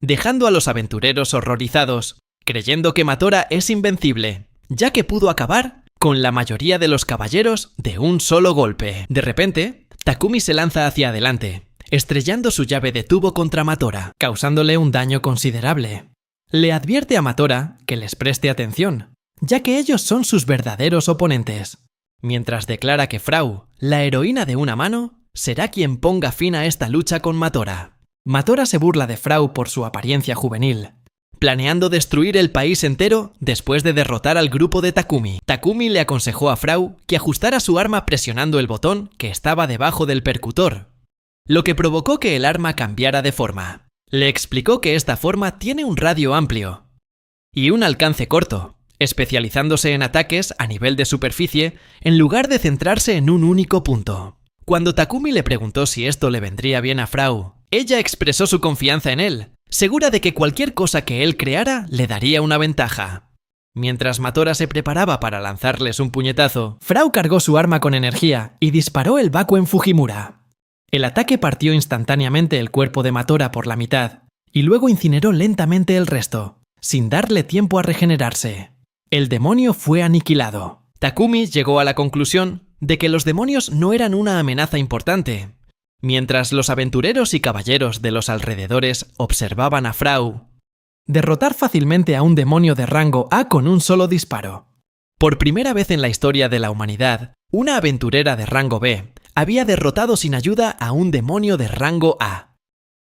A: dejando a los aventureros horrorizados, creyendo que Matora es invencible, ya que pudo acabar con la mayoría de los caballeros de un solo golpe. De repente, Takumi se lanza hacia adelante, estrellando su llave de tubo contra Matora, causándole un daño considerable. Le advierte a Matora que les preste atención, ya que ellos son sus verdaderos oponentes, mientras declara que Frau, la heroína de una mano, será quien ponga fin a esta lucha con Matora. Matora se burla de Frau por su apariencia juvenil, planeando destruir el país entero después de derrotar al grupo de Takumi. Takumi le aconsejó a Frau que ajustara su arma presionando el botón que estaba debajo del percutor, lo que provocó que el arma cambiara de forma. Le explicó que esta forma tiene un radio amplio y un alcance corto, especializándose en ataques a nivel de superficie en lugar de centrarse en un único punto. Cuando Takumi le preguntó si esto le vendría bien a Frau, ella expresó su confianza en él, segura de que cualquier cosa que él creara le daría una ventaja. Mientras Matora se preparaba para lanzarles un puñetazo, Frau cargó su arma con energía y disparó el Baku en Fujimura. El ataque partió instantáneamente el cuerpo de Matora por la mitad y luego incineró lentamente el resto, sin darle tiempo a regenerarse. El demonio fue aniquilado. Takumi llegó a la conclusión de que los demonios no eran una amenaza importante, mientras los aventureros y caballeros de los alrededores observaban a Frau derrotar fácilmente a un demonio de rango A con un solo disparo. Por primera vez en la historia de la humanidad, una aventurera de rango B había derrotado sin ayuda a un demonio de rango A.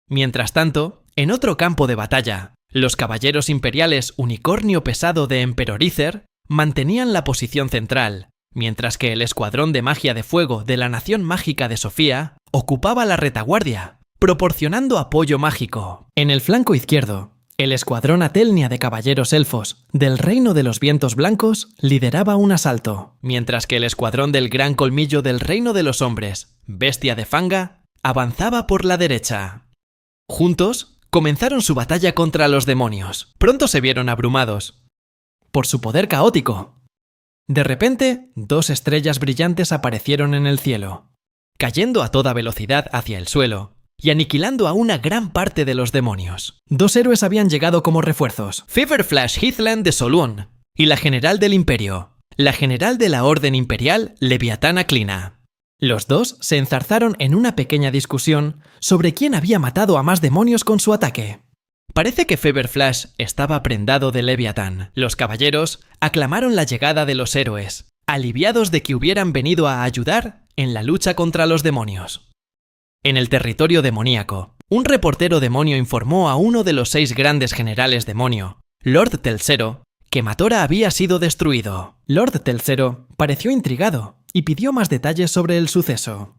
A: Mientras tanto, en otro campo de batalla, los caballeros imperiales Unicornio Pesado de Emperorícer mantenían la posición central, mientras que el escuadrón de magia de fuego de la Nación Mágica de Sofía ocupaba la retaguardia, proporcionando apoyo mágico. En el flanco izquierdo, el escuadrón Atelnia de caballeros elfos del Reino de los Vientos Blancos lideraba un asalto, mientras que el escuadrón del Gran Colmillo del Reino de los Hombres, Bestia de Fanga, avanzaba por la derecha. Juntos, comenzaron su batalla contra los demonios. Pronto se vieron abrumados por su poder caótico. De repente, 2 estrellas brillantes aparecieron en el cielo, cayendo a toda velocidad hacia el suelo y aniquilando a una gran parte de los demonios. 2 héroes habían llegado como refuerzos: Feverflash Heathland de Soluon y la general del Imperio, la general de la Orden Imperial, Leviatana Clina. Los dos se enzarzaron en una pequeña discusión sobre quién había matado a más demonios con su ataque. Parece que Feverflash estaba prendado de Leviatán. Los caballeros aclamaron la llegada de los héroes, aliviados de que hubieran venido a ayudar en la lucha contra los demonios. En el territorio demoníaco, un reportero demonio informó a uno de los 6 grandes generales demonio, Lord Telcero, que Matora había sido destruido. Lord Telcero pareció intrigado y pidió más detalles sobre el suceso.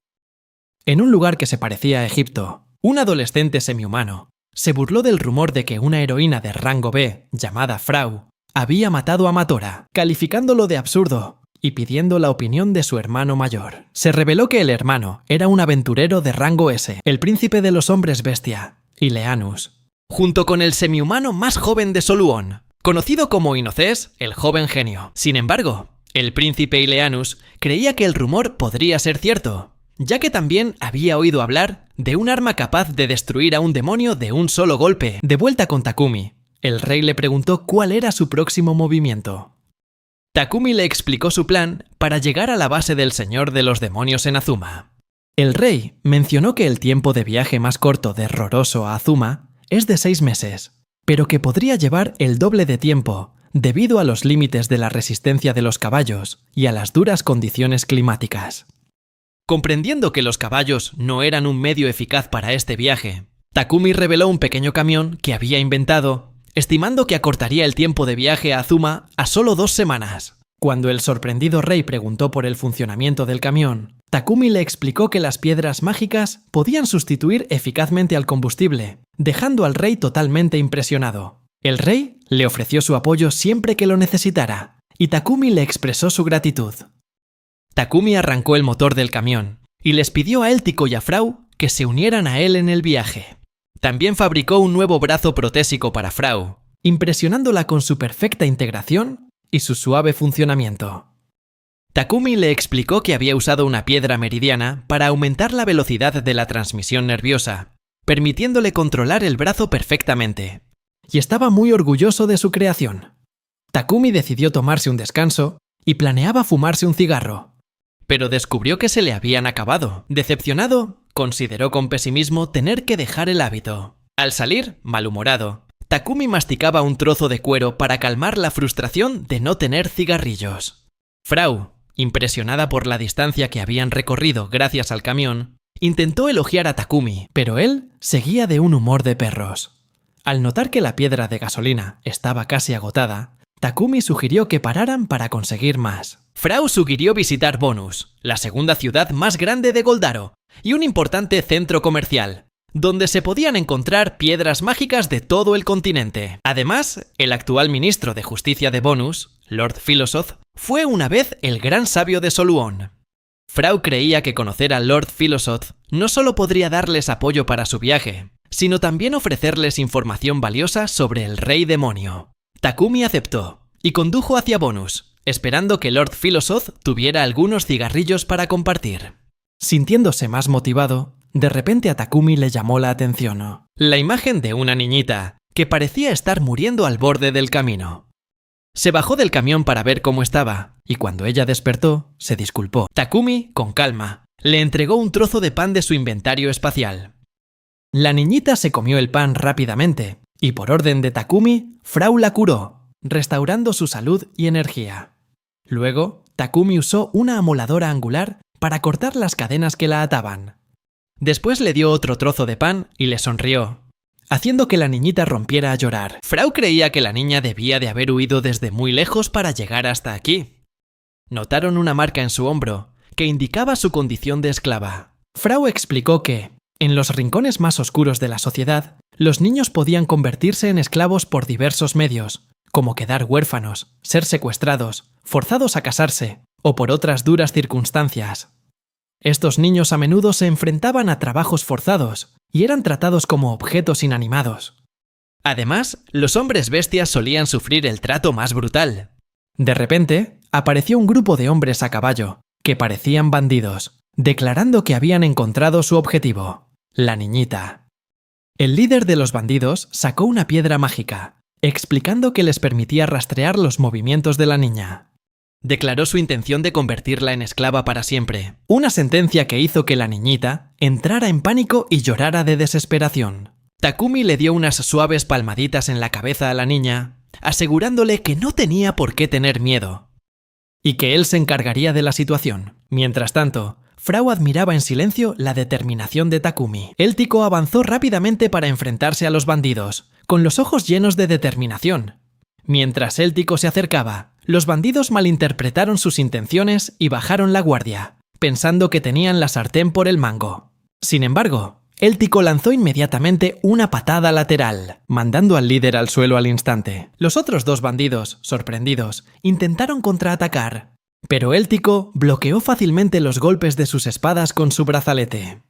A: En un lugar que se parecía a Egipto, un adolescente semihumano se burló del rumor de que una heroína de rango B, llamada Frau, había matado a Matora, calificándolo de absurdo y pidiendo la opinión de su hermano mayor. Se reveló que el hermano era un aventurero de rango S, el príncipe de los hombres bestia, Ileanus, junto con el semihumano más joven de Soluon, conocido como Inocés, el joven genio. Sin embargo, el príncipe Ileanus creía que el rumor podría ser cierto, ya que también había oído hablar de un arma capaz de destruir a un demonio de un solo golpe. De vuelta con Takumi, el rey le preguntó cuál era su próximo movimiento. Takumi le explicó su plan para llegar a la base del Señor de los Demonios en Azuma. El rey mencionó que el tiempo de viaje más corto de Roroso a Azuma es de 6 meses, pero que podría llevar el doble de tiempo debido a los límites de la resistencia de los caballos y a las duras condiciones climáticas. Comprendiendo que los caballos no eran un medio eficaz para este viaje, Takumi reveló un pequeño camión que había inventado, estimando que acortaría el tiempo de viaje a Azuma a solo 2 semanas. Cuando el sorprendido rey preguntó por el funcionamiento del camión, Takumi le explicó que las piedras mágicas podían sustituir eficazmente al combustible, dejando al rey totalmente impresionado. El rey le ofreció su apoyo siempre que lo necesitara, y Takumi le expresó su gratitud. Takumi arrancó el motor del camión y les pidió a Éltico y a Frau que se unieran a él en el viaje. También fabricó un nuevo brazo protésico para Frau, impresionándola con su perfecta integración y su suave funcionamiento. Takumi le explicó que había usado una piedra meridiana para aumentar la velocidad de la transmisión nerviosa, permitiéndole controlar el brazo perfectamente. Y estaba muy orgulloso de su creación. Takumi decidió tomarse un descanso y planeaba fumarse un cigarro, pero descubrió que se le habían acabado. Decepcionado, consideró con pesimismo tener que dejar el hábito. Al salir, malhumorado, Takumi masticaba un trozo de cuero para calmar la frustración de no tener cigarrillos. Frau, impresionada por la distancia que habían recorrido gracias al camión, intentó elogiar a Takumi, pero él seguía de un humor de perros. Al notar que la piedra de gasolina estaba casi agotada, Takumi sugirió que pararan para conseguir más. Frau sugirió visitar Bonus, la segunda ciudad más grande de Goldaro, y un importante centro comercial, donde se podían encontrar piedras mágicas de todo el continente. Además, el actual ministro de Justicia de Bonus, Lord Philosoph, fue una vez el gran sabio de Soluon. Frau creía que conocer a Lord Philosoph no solo podría darles apoyo para su viaje, sino también ofrecerles información valiosa sobre el rey demonio. Takumi aceptó y condujo hacia Bonus, esperando que Lord Philosoph tuviera algunos cigarrillos para compartir. Sintiéndose más motivado, de repente a Takumi le llamó la atención la imagen de una niñita que parecía estar muriendo al borde del camino. Se bajó del camión para ver cómo estaba, y cuando ella despertó, se disculpó. Takumi, con calma, le entregó un trozo de pan de su inventario espacial. La niñita se comió el pan rápidamente, y por orden de Takumi, Frau la curó, restaurando su salud y energía. Luego, Takumi usó una amoladora angular para cortar las cadenas que la ataban. Después le dio otro trozo de pan y le sonrió, haciendo que la niñita rompiera a llorar. Frau creía que la niña debía de haber huido desde muy lejos para llegar hasta aquí. Notaron una marca en su hombro que indicaba su condición de esclava. Frau explicó que, en los rincones más oscuros de la sociedad, los niños podían convertirse en esclavos por diversos medios, como quedar huérfanos, ser secuestrados, forzados a casarse o por otras duras circunstancias. Estos niños a menudo se enfrentaban a trabajos forzados y eran tratados como objetos inanimados. Además, los hombres bestias solían sufrir el trato más brutal. De repente, apareció un grupo de hombres a caballo, que parecían bandidos, declarando que habían encontrado su objetivo, la niñita. El líder de los bandidos sacó una piedra mágica, explicando que les permitía rastrear los movimientos de la niña. Declaró su intención de convertirla en esclava para siempre, una sentencia que hizo que la niñita entrara en pánico y llorara de desesperación. Takumi le dio unas suaves palmaditas en la cabeza a la niña, asegurándole que no tenía por qué tener miedo, y que él se encargaría de la situación. Mientras tanto, Frau admiraba en silencio la determinación de Takumi. Éltico avanzó rápidamente para enfrentarse a los bandidos, con los ojos llenos de determinación. Mientras Éltico se acercaba, los bandidos malinterpretaron sus intenciones y bajaron la guardia, pensando que tenían la sartén por el mango. Sin embargo, Éltico lanzó inmediatamente una patada lateral, mandando al líder al suelo al instante. Los otros dos bandidos, sorprendidos, intentaron contraatacar, pero Éltico bloqueó fácilmente los golpes de sus espadas con su brazalete.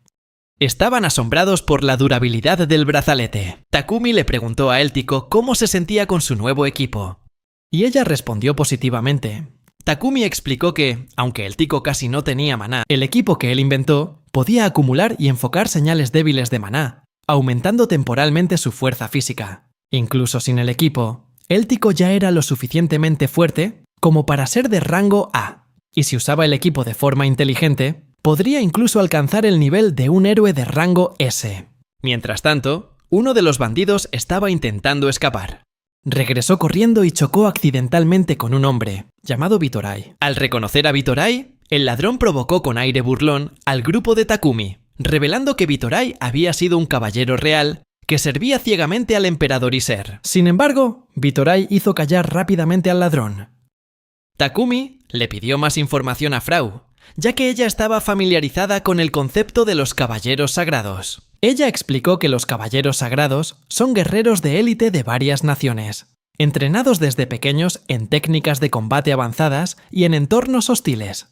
A: Estaban asombrados por la durabilidad del brazalete. Takumi le preguntó a Éltico cómo se sentía con su nuevo equipo, y ella respondió positivamente. Takumi explicó que, aunque Éltico casi no tenía maná, el equipo que él inventó podía acumular y enfocar señales débiles de maná, aumentando temporalmente su fuerza física. Incluso sin el equipo, Éltico ya era lo suficientemente fuerte como para ser de rango A, y si usaba el equipo de forma inteligente, podría incluso alcanzar el nivel de un héroe de rango S. Mientras tanto, uno de los bandidos estaba intentando escapar. Regresó corriendo y chocó accidentalmente con un hombre, llamado Vitorai. Al reconocer a Vitorai, el ladrón provocó con aire burlón al grupo de Takumi, revelando que Vitorai había sido un caballero real que servía ciegamente al emperador Iser. Sin embargo, Vitorai hizo callar rápidamente al ladrón. Takumi le pidió más información a Frau, ya que ella estaba familiarizada con el concepto de los caballeros sagrados. Ella explicó que los caballeros sagrados son guerreros de élite de varias naciones, entrenados desde pequeños en técnicas de combate avanzadas y en entornos hostiles.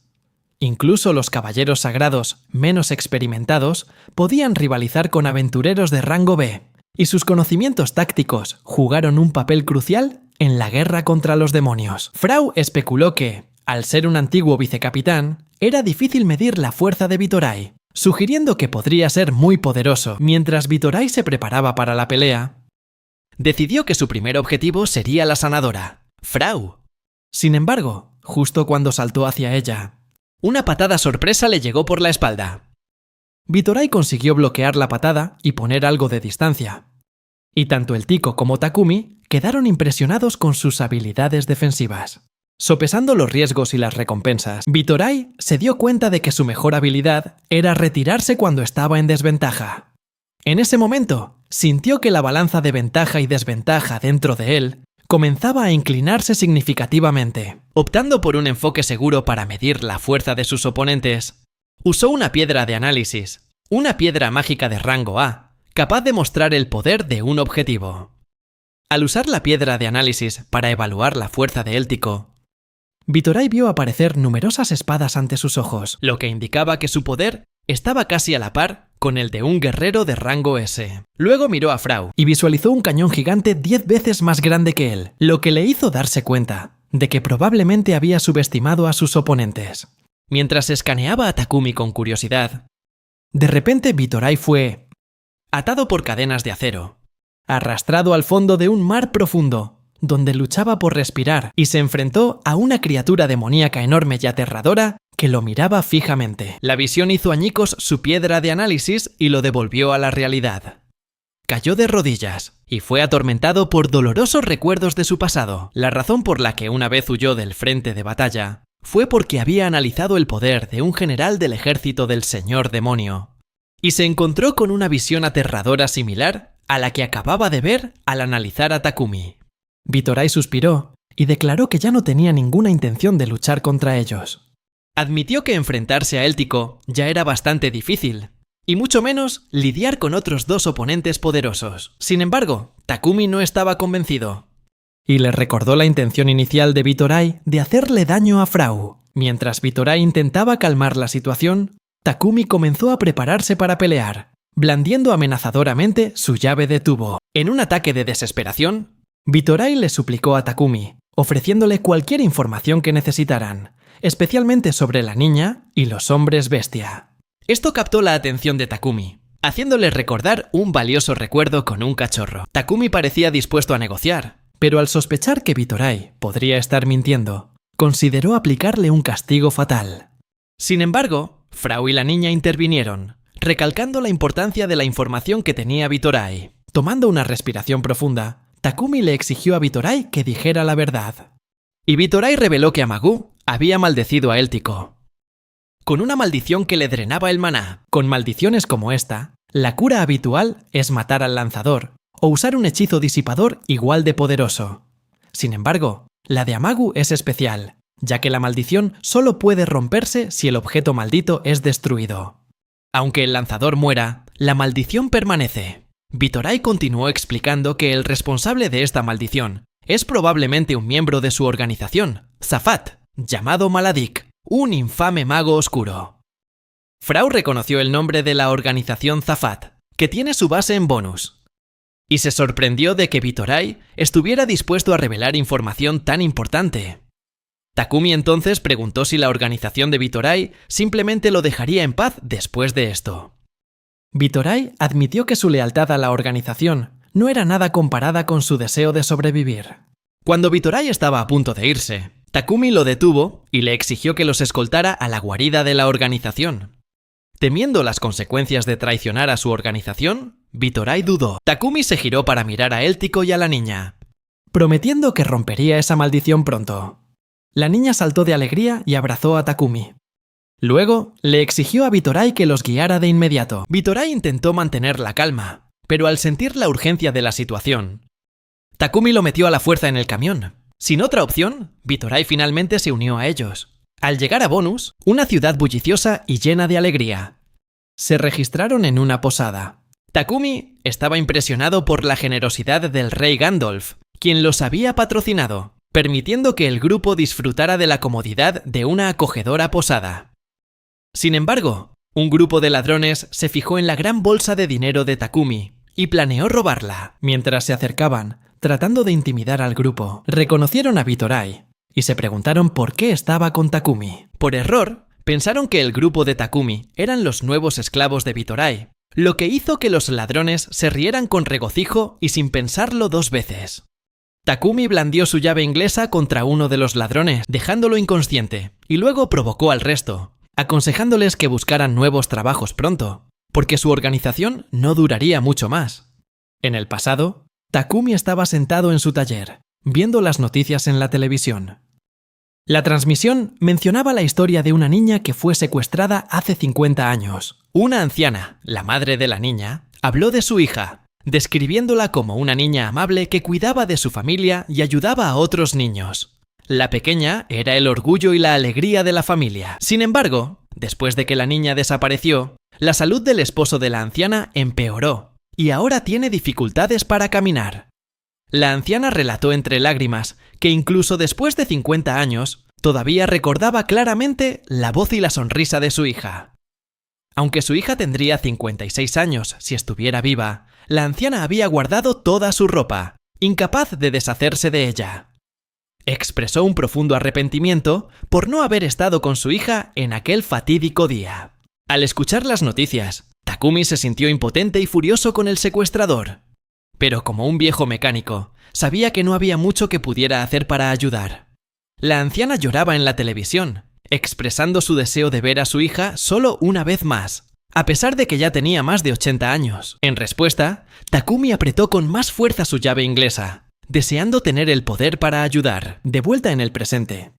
A: Incluso los caballeros sagrados menos experimentados podían rivalizar con aventureros de rango B, y sus conocimientos tácticos jugaron un papel crucial en la guerra contra los demonios. Frau especuló que, al ser un antiguo vicecapitán, era difícil medir la fuerza de Vitorai, sugiriendo que podría ser muy poderoso. Mientras Vitorai se preparaba para la pelea, decidió que su primer objetivo sería la sanadora, Frau. Sin embargo, justo cuando saltó hacia ella, una patada sorpresa le llegó por la espalda. Vitorai consiguió bloquear la patada y poner algo de distancia, y tanto el Tico como Takumi quedaron impresionados con sus habilidades defensivas. Sopesando los riesgos y las recompensas, Vitorai se dio cuenta de que su mejor habilidad era retirarse cuando estaba en desventaja. En ese momento, sintió que la balanza de ventaja y desventaja dentro de él comenzaba a inclinarse significativamente. Optando por un enfoque seguro para medir la fuerza de sus oponentes, usó una piedra de análisis, una piedra mágica de rango A, capaz de mostrar el poder de un objetivo. Al usar la piedra de análisis para evaluar la fuerza de Éltico, Vitorai vio aparecer numerosas espadas ante sus ojos, lo que indicaba que su poder estaba casi a la par con el de un guerrero de rango S. Luego miró a Frau y visualizó un cañón gigante 10 veces más grande que él, lo que le hizo darse cuenta de que probablemente había subestimado a sus oponentes. Mientras escaneaba a Takumi con curiosidad, de repente Vitorai fue atado por cadenas de acero, arrastrado al fondo de un mar profundo, donde luchaba por respirar, y se enfrentó a una criatura demoníaca enorme y aterradora que lo miraba fijamente. La visión hizo añicos su piedra de análisis y lo devolvió a la realidad. Cayó de rodillas y fue atormentado por dolorosos recuerdos de su pasado. La razón por la que una vez huyó del frente de batalla fue porque había analizado el poder de un general del ejército del señor demonio, y se encontró con una visión aterradora similar a la que acababa de ver al analizar a Takumi. Vitorai suspiró y declaró que ya no tenía ninguna intención de luchar contra ellos. Admitió que enfrentarse a Éltico ya era bastante difícil, y mucho menos lidiar con otros dos oponentes poderosos. Sin embargo, Takumi no estaba convencido, y le recordó la intención inicial de Vitorai de hacerle daño a Frau. Mientras Vitorai intentaba calmar la situación, Takumi comenzó a prepararse para pelear, blandiendo amenazadoramente su llave de tubo. En un ataque de desesperación, Bitorai le suplicó a Takumi, ofreciéndole cualquier información que necesitaran, especialmente sobre la niña y los hombres bestia. Esto captó la atención de Takumi, haciéndole recordar un valioso recuerdo con un cachorro. Takumi parecía dispuesto a negociar, pero al sospechar que Bitorai podría estar mintiendo, consideró aplicarle un castigo fatal. Sin embargo, Frau y la niña intervinieron, recalcando la importancia de la información que tenía Bitorai. Tomando una respiración profunda, Takumi le exigió a Bitorai que dijera la verdad. Y Bitorai reveló que Amagu había maldecido a Éltico, con una maldición que le drenaba el maná. Con maldiciones como esta, la cura habitual es matar al lanzador o usar un hechizo disipador igual de poderoso. Sin embargo, la de Amagu es especial, ya que la maldición solo puede romperse si el objeto maldito es destruido. Aunque el lanzador muera, la maldición permanece. Bitorai continuó explicando que el responsable de esta maldición es probablemente un miembro de su organización, Zafat, llamado Maladik, un infame mago oscuro. Frau reconoció el nombre de la organización Zafat, que tiene su base en Bonus, y se sorprendió de que Bitorai estuviera dispuesto a revelar información tan importante. Takumi entonces preguntó si la organización de Bitorai simplemente lo dejaría en paz después de esto. Bitorai admitió que su lealtad a la organización no era nada comparada con su deseo de sobrevivir. Cuando Bitorai estaba a punto de irse, Takumi lo detuvo y le exigió que los escoltara a la guarida de la organización. Temiendo las consecuencias de traicionar a su organización, Bitorai dudó. Takumi se giró para mirar a Éltico y a la niña, prometiendo que rompería esa maldición pronto. La niña saltó de alegría y abrazó a Takumi. Luego, le exigió a Bitorai que los guiara de inmediato. Bitorai intentó mantener la calma, pero al sentir la urgencia de la situación, Takumi lo metió a la fuerza en el camión. Sin otra opción, Bitorai finalmente se unió a ellos. Al llegar a Bonus, una ciudad bulliciosa y llena de alegría, se registraron en una posada. Takumi estaba impresionado por la generosidad del rey Gandalf, quien los había patrocinado, permitiendo que el grupo disfrutara de la comodidad de una acogedora posada. Sin embargo, un grupo de ladrones se fijó en la gran bolsa de dinero de Takumi y planeó robarla. Mientras se acercaban, tratando de intimidar al grupo, reconocieron a Bitorai y se preguntaron por qué estaba con Takumi. Por error, pensaron que el grupo de Takumi eran los nuevos esclavos de Bitorai, lo que hizo que los ladrones se rieran con regocijo y sin pensarlo dos veces. Takumi blandió su llave inglesa contra uno de los ladrones, dejándolo inconsciente, y luego provocó al resto, aconsejándoles que buscaran nuevos trabajos pronto, porque su organización no duraría mucho más. En el pasado, Takumi estaba sentado en su taller, viendo las noticias en la televisión. La transmisión mencionaba la historia de una niña que fue secuestrada hace 50 años. Una anciana, la madre de la niña, habló de su hija, describiéndola como una niña amable que cuidaba de su familia y ayudaba a otros niños. La pequeña era el orgullo y la alegría de la familia. Sin embargo, después de que la niña desapareció, la salud del esposo de la anciana empeoró y ahora tiene dificultades para caminar. La anciana relató entre lágrimas que incluso después de 50 años, todavía recordaba claramente la voz y la sonrisa de su hija. Aunque su hija tendría 56 años si estuviera viva, la anciana había guardado toda su ropa, incapaz de deshacerse de ella. Expresó un profundo arrepentimiento por no haber estado con su hija en aquel fatídico día. Al escuchar las noticias, Takumi se sintió impotente y furioso con el secuestrador. Pero como un viejo mecánico, sabía que no había mucho que pudiera hacer para ayudar. La anciana lloraba en la televisión, expresando su deseo de ver a su hija solo una vez más, a pesar de que ya tenía más de 80 años. En respuesta, Takumi apretó con más fuerza su llave inglesa, deseando tener el poder para ayudar. De vuelta en el presente,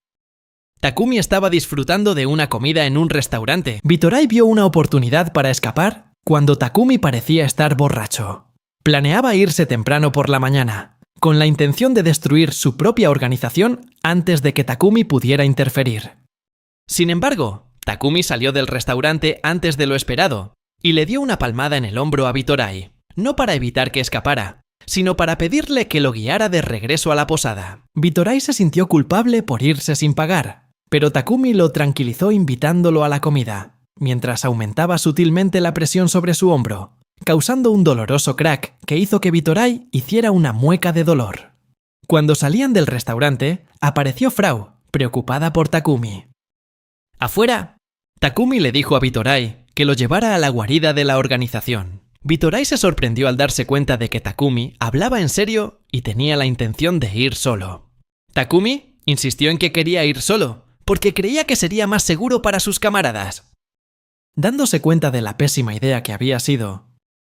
A: Takumi estaba disfrutando de una comida en un restaurante. Bitorai vio una oportunidad para escapar cuando Takumi parecía estar borracho. Planeaba irse temprano por la mañana, con la intención de destruir su propia organización antes de que Takumi pudiera interferir. Sin embargo, Takumi salió del restaurante antes de lo esperado y le dio una palmada en el hombro a Bitorai, no para evitar que escapara, sino para pedirle que lo guiara de regreso a la posada. Bitorai se sintió culpable por irse sin pagar, pero Takumi lo tranquilizó invitándolo a la comida. mientras aumentaba sutilmente la presión sobre su hombro, causando un doloroso crack que hizo que Vitoray hiciera una mueca de dolor. Cuando salían del restaurante, apareció Frau, preocupada por Takumi. Afuera, Takumi le dijo a Vitoray que lo llevara a la guarida de la organización. Vitoray se sorprendió al darse cuenta de que Takumi hablaba en serio y tenía la intención de ir solo. Takumi insistió en que quería ir solo, porque creía que sería más seguro para sus camaradas. Dándose cuenta de la pésima idea que había sido,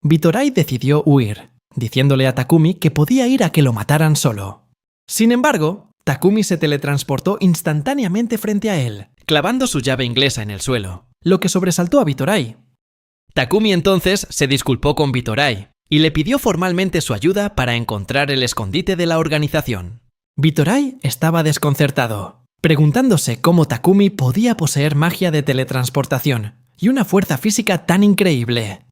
A: Vitoray decidió huir, diciéndole a Takumi que podía ir a que lo mataran solo. Sin embargo, Takumi se teletransportó instantáneamente frente a él, clavando su llave inglesa en el suelo, lo que sobresaltó a Vitoray. Takumi entonces se disculpó con Vitoray y le pidió formalmente su ayuda para encontrar el escondite de la organización. Vitoray estaba desconcertado, preguntándose cómo Takumi podía poseer magia de teletransportación y una fuerza física tan increíble.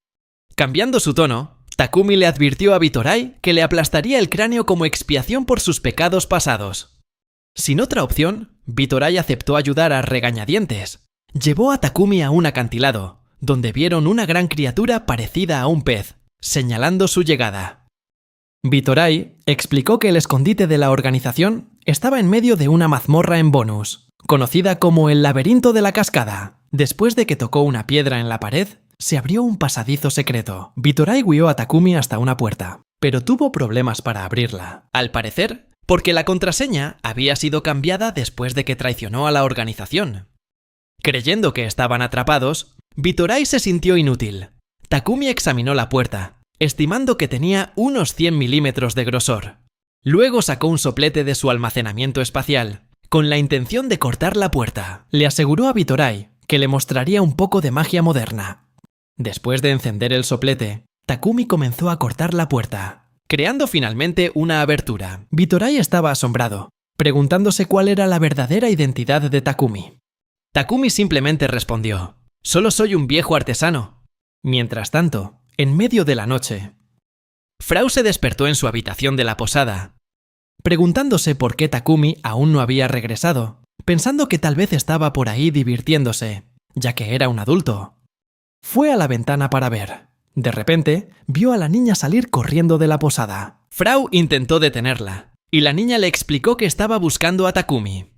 A: Cambiando su tono, Takumi le advirtió a Vitoray que le aplastaría el cráneo como expiación por sus pecados pasados. Sin otra opción, Vitoray aceptó ayudar a regañadientes. Llevó a Takumi a un acantilado, donde vieron una gran criatura parecida a un pez, señalando su llegada. Vitoray explicó que el escondite de la organización estaba en medio de una mazmorra en Bonus, conocida como el laberinto de la cascada. Después de que tocó una piedra en la pared, se abrió un pasadizo secreto. Vitoray guió a Takumi hasta una puerta, pero tuvo problemas para abrirla. Al parecer, porque la contraseña había sido cambiada después de que traicionó a la organización. Creyendo que estaban atrapados, Vitoray se sintió inútil. Takumi examinó la puerta, estimando que tenía unos 100 milímetros de grosor. Luego sacó un soplete de su almacenamiento espacial, con la intención de cortar la puerta. Le aseguró a Vitoray que le mostraría un poco de magia moderna. Después de encender el soplete, Takumi comenzó a cortar la puerta, creando finalmente una abertura. Vitoray estaba asombrado, preguntándose cuál era la verdadera identidad de Takumi. Takumi simplemente respondió: «Solo soy un viejo artesano». Mientras tanto, en medio de la noche, Frau se despertó en su habitación de la posada, preguntándose por qué Takumi aún no había regresado, pensando que tal vez estaba por ahí divirtiéndose, ya que era un adulto. Fue a la ventana para ver. De repente, vio a la niña salir corriendo de la posada. Frau intentó detenerla, y la niña le explicó que estaba buscando a Takumi.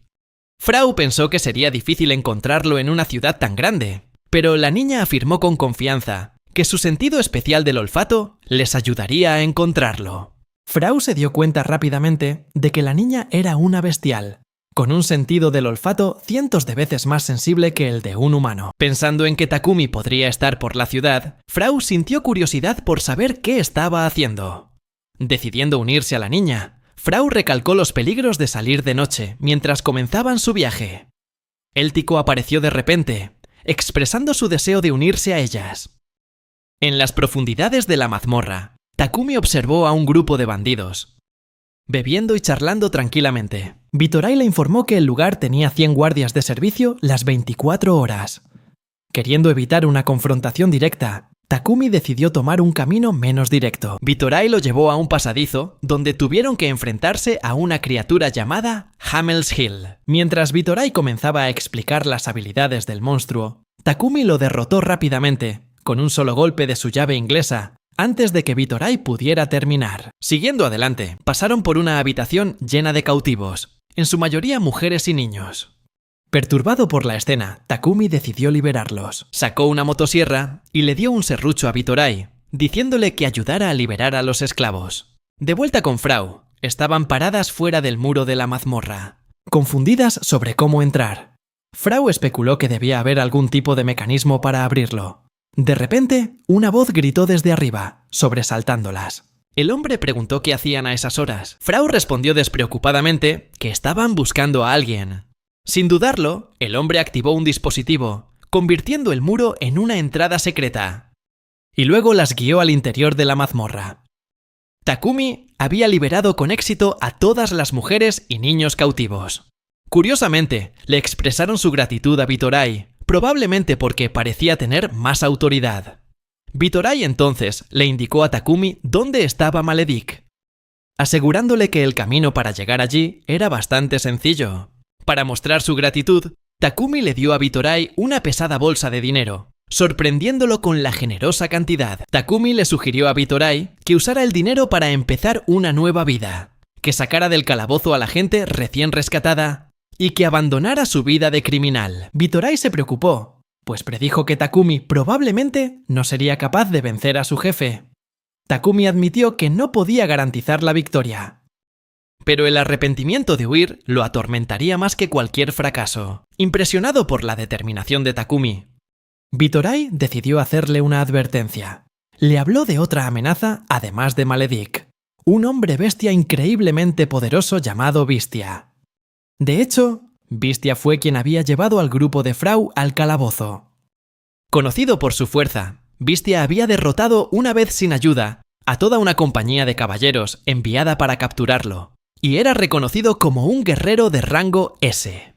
A: Frau pensó que sería difícil encontrarlo en una ciudad tan grande, pero la niña afirmó con confianza que su sentido especial del olfato les ayudaría a encontrarlo. Frau se dio cuenta rápidamente de que la niña era una bestial, con un sentido del olfato cientos de veces más sensible que el de un humano. Pensando en que Takumi podría estar por la ciudad, Frau sintió curiosidad por saber qué estaba haciendo. Decidiendo unirse a la niña, Frau recalcó los peligros de salir de noche mientras comenzaban su viaje. Éltico apareció de repente, expresando su deseo de unirse a ellas. En las profundidades de la mazmorra, Takumi observó a un grupo de bandidos, bebiendo y charlando tranquilamente. Vitoray le informó que el lugar tenía 100 guardias de servicio las 24 horas. Queriendo evitar una confrontación directa, Takumi decidió tomar un camino menos directo. Vitoray lo llevó a un pasadizo donde tuvieron que enfrentarse a una criatura llamada Hamel's Hill. Mientras Vitoray comenzaba a explicar las habilidades del monstruo, Takumi lo derrotó rápidamente, con un solo golpe de su llave inglesa, antes de que Vitoray pudiera terminar. Siguiendo adelante, pasaron por una habitación llena de cautivos, en su mayoría mujeres y niños. Perturbado por la escena, Takumi decidió liberarlos. Sacó una motosierra y le dio un serrucho a Vitoray, diciéndole que ayudara a liberar a los esclavos. De vuelta con Frau, estaban paradas fuera del muro de la mazmorra, confundidas sobre cómo entrar. Frau especuló que debía haber algún tipo de mecanismo para abrirlo. De repente, una voz gritó desde arriba, sobresaltándolas. El hombre preguntó qué hacían a esas horas. Frau respondió despreocupadamente que estaban buscando a alguien. Sin dudarlo, el hombre activó un dispositivo, convirtiendo el muro en una entrada secreta. Y luego las guió al interior de la mazmorra. Takumi había liberado con éxito a todas las mujeres y niños cautivos. Curiosamente, le expresaron su gratitud a Vitoray, probablemente porque parecía tener más autoridad. Vitoray entonces le indicó a Takumi dónde estaba Maledic, asegurándole que el camino para llegar allí era bastante sencillo. Para mostrar su gratitud, Takumi le dio a Bitorai una pesada bolsa de dinero, sorprendiéndolo con la generosa cantidad. Takumi le sugirió a Bitorai que usara el dinero para empezar una nueva vida, que sacara del calabozo a la gente recién rescatada y que abandonara su vida de criminal. Bitorai se preocupó, pues predijo que Takumi probablemente no sería capaz de vencer a su jefe. Takumi admitió que no podía garantizar la victoria, pero el arrepentimiento de huir lo atormentaría más que cualquier fracaso. Impresionado por la determinación de Takumi, Bitorai decidió hacerle una advertencia. Le habló de otra amenaza además de Maledic, un hombre bestia increíblemente poderoso llamado Vistia. De hecho, Vistia fue quien había llevado al grupo de Frau al calabozo. Conocido por su fuerza, Vistia había derrotado una vez sin ayuda a toda una compañía de caballeros enviada para capturarlo, y era reconocido como un guerrero de rango S.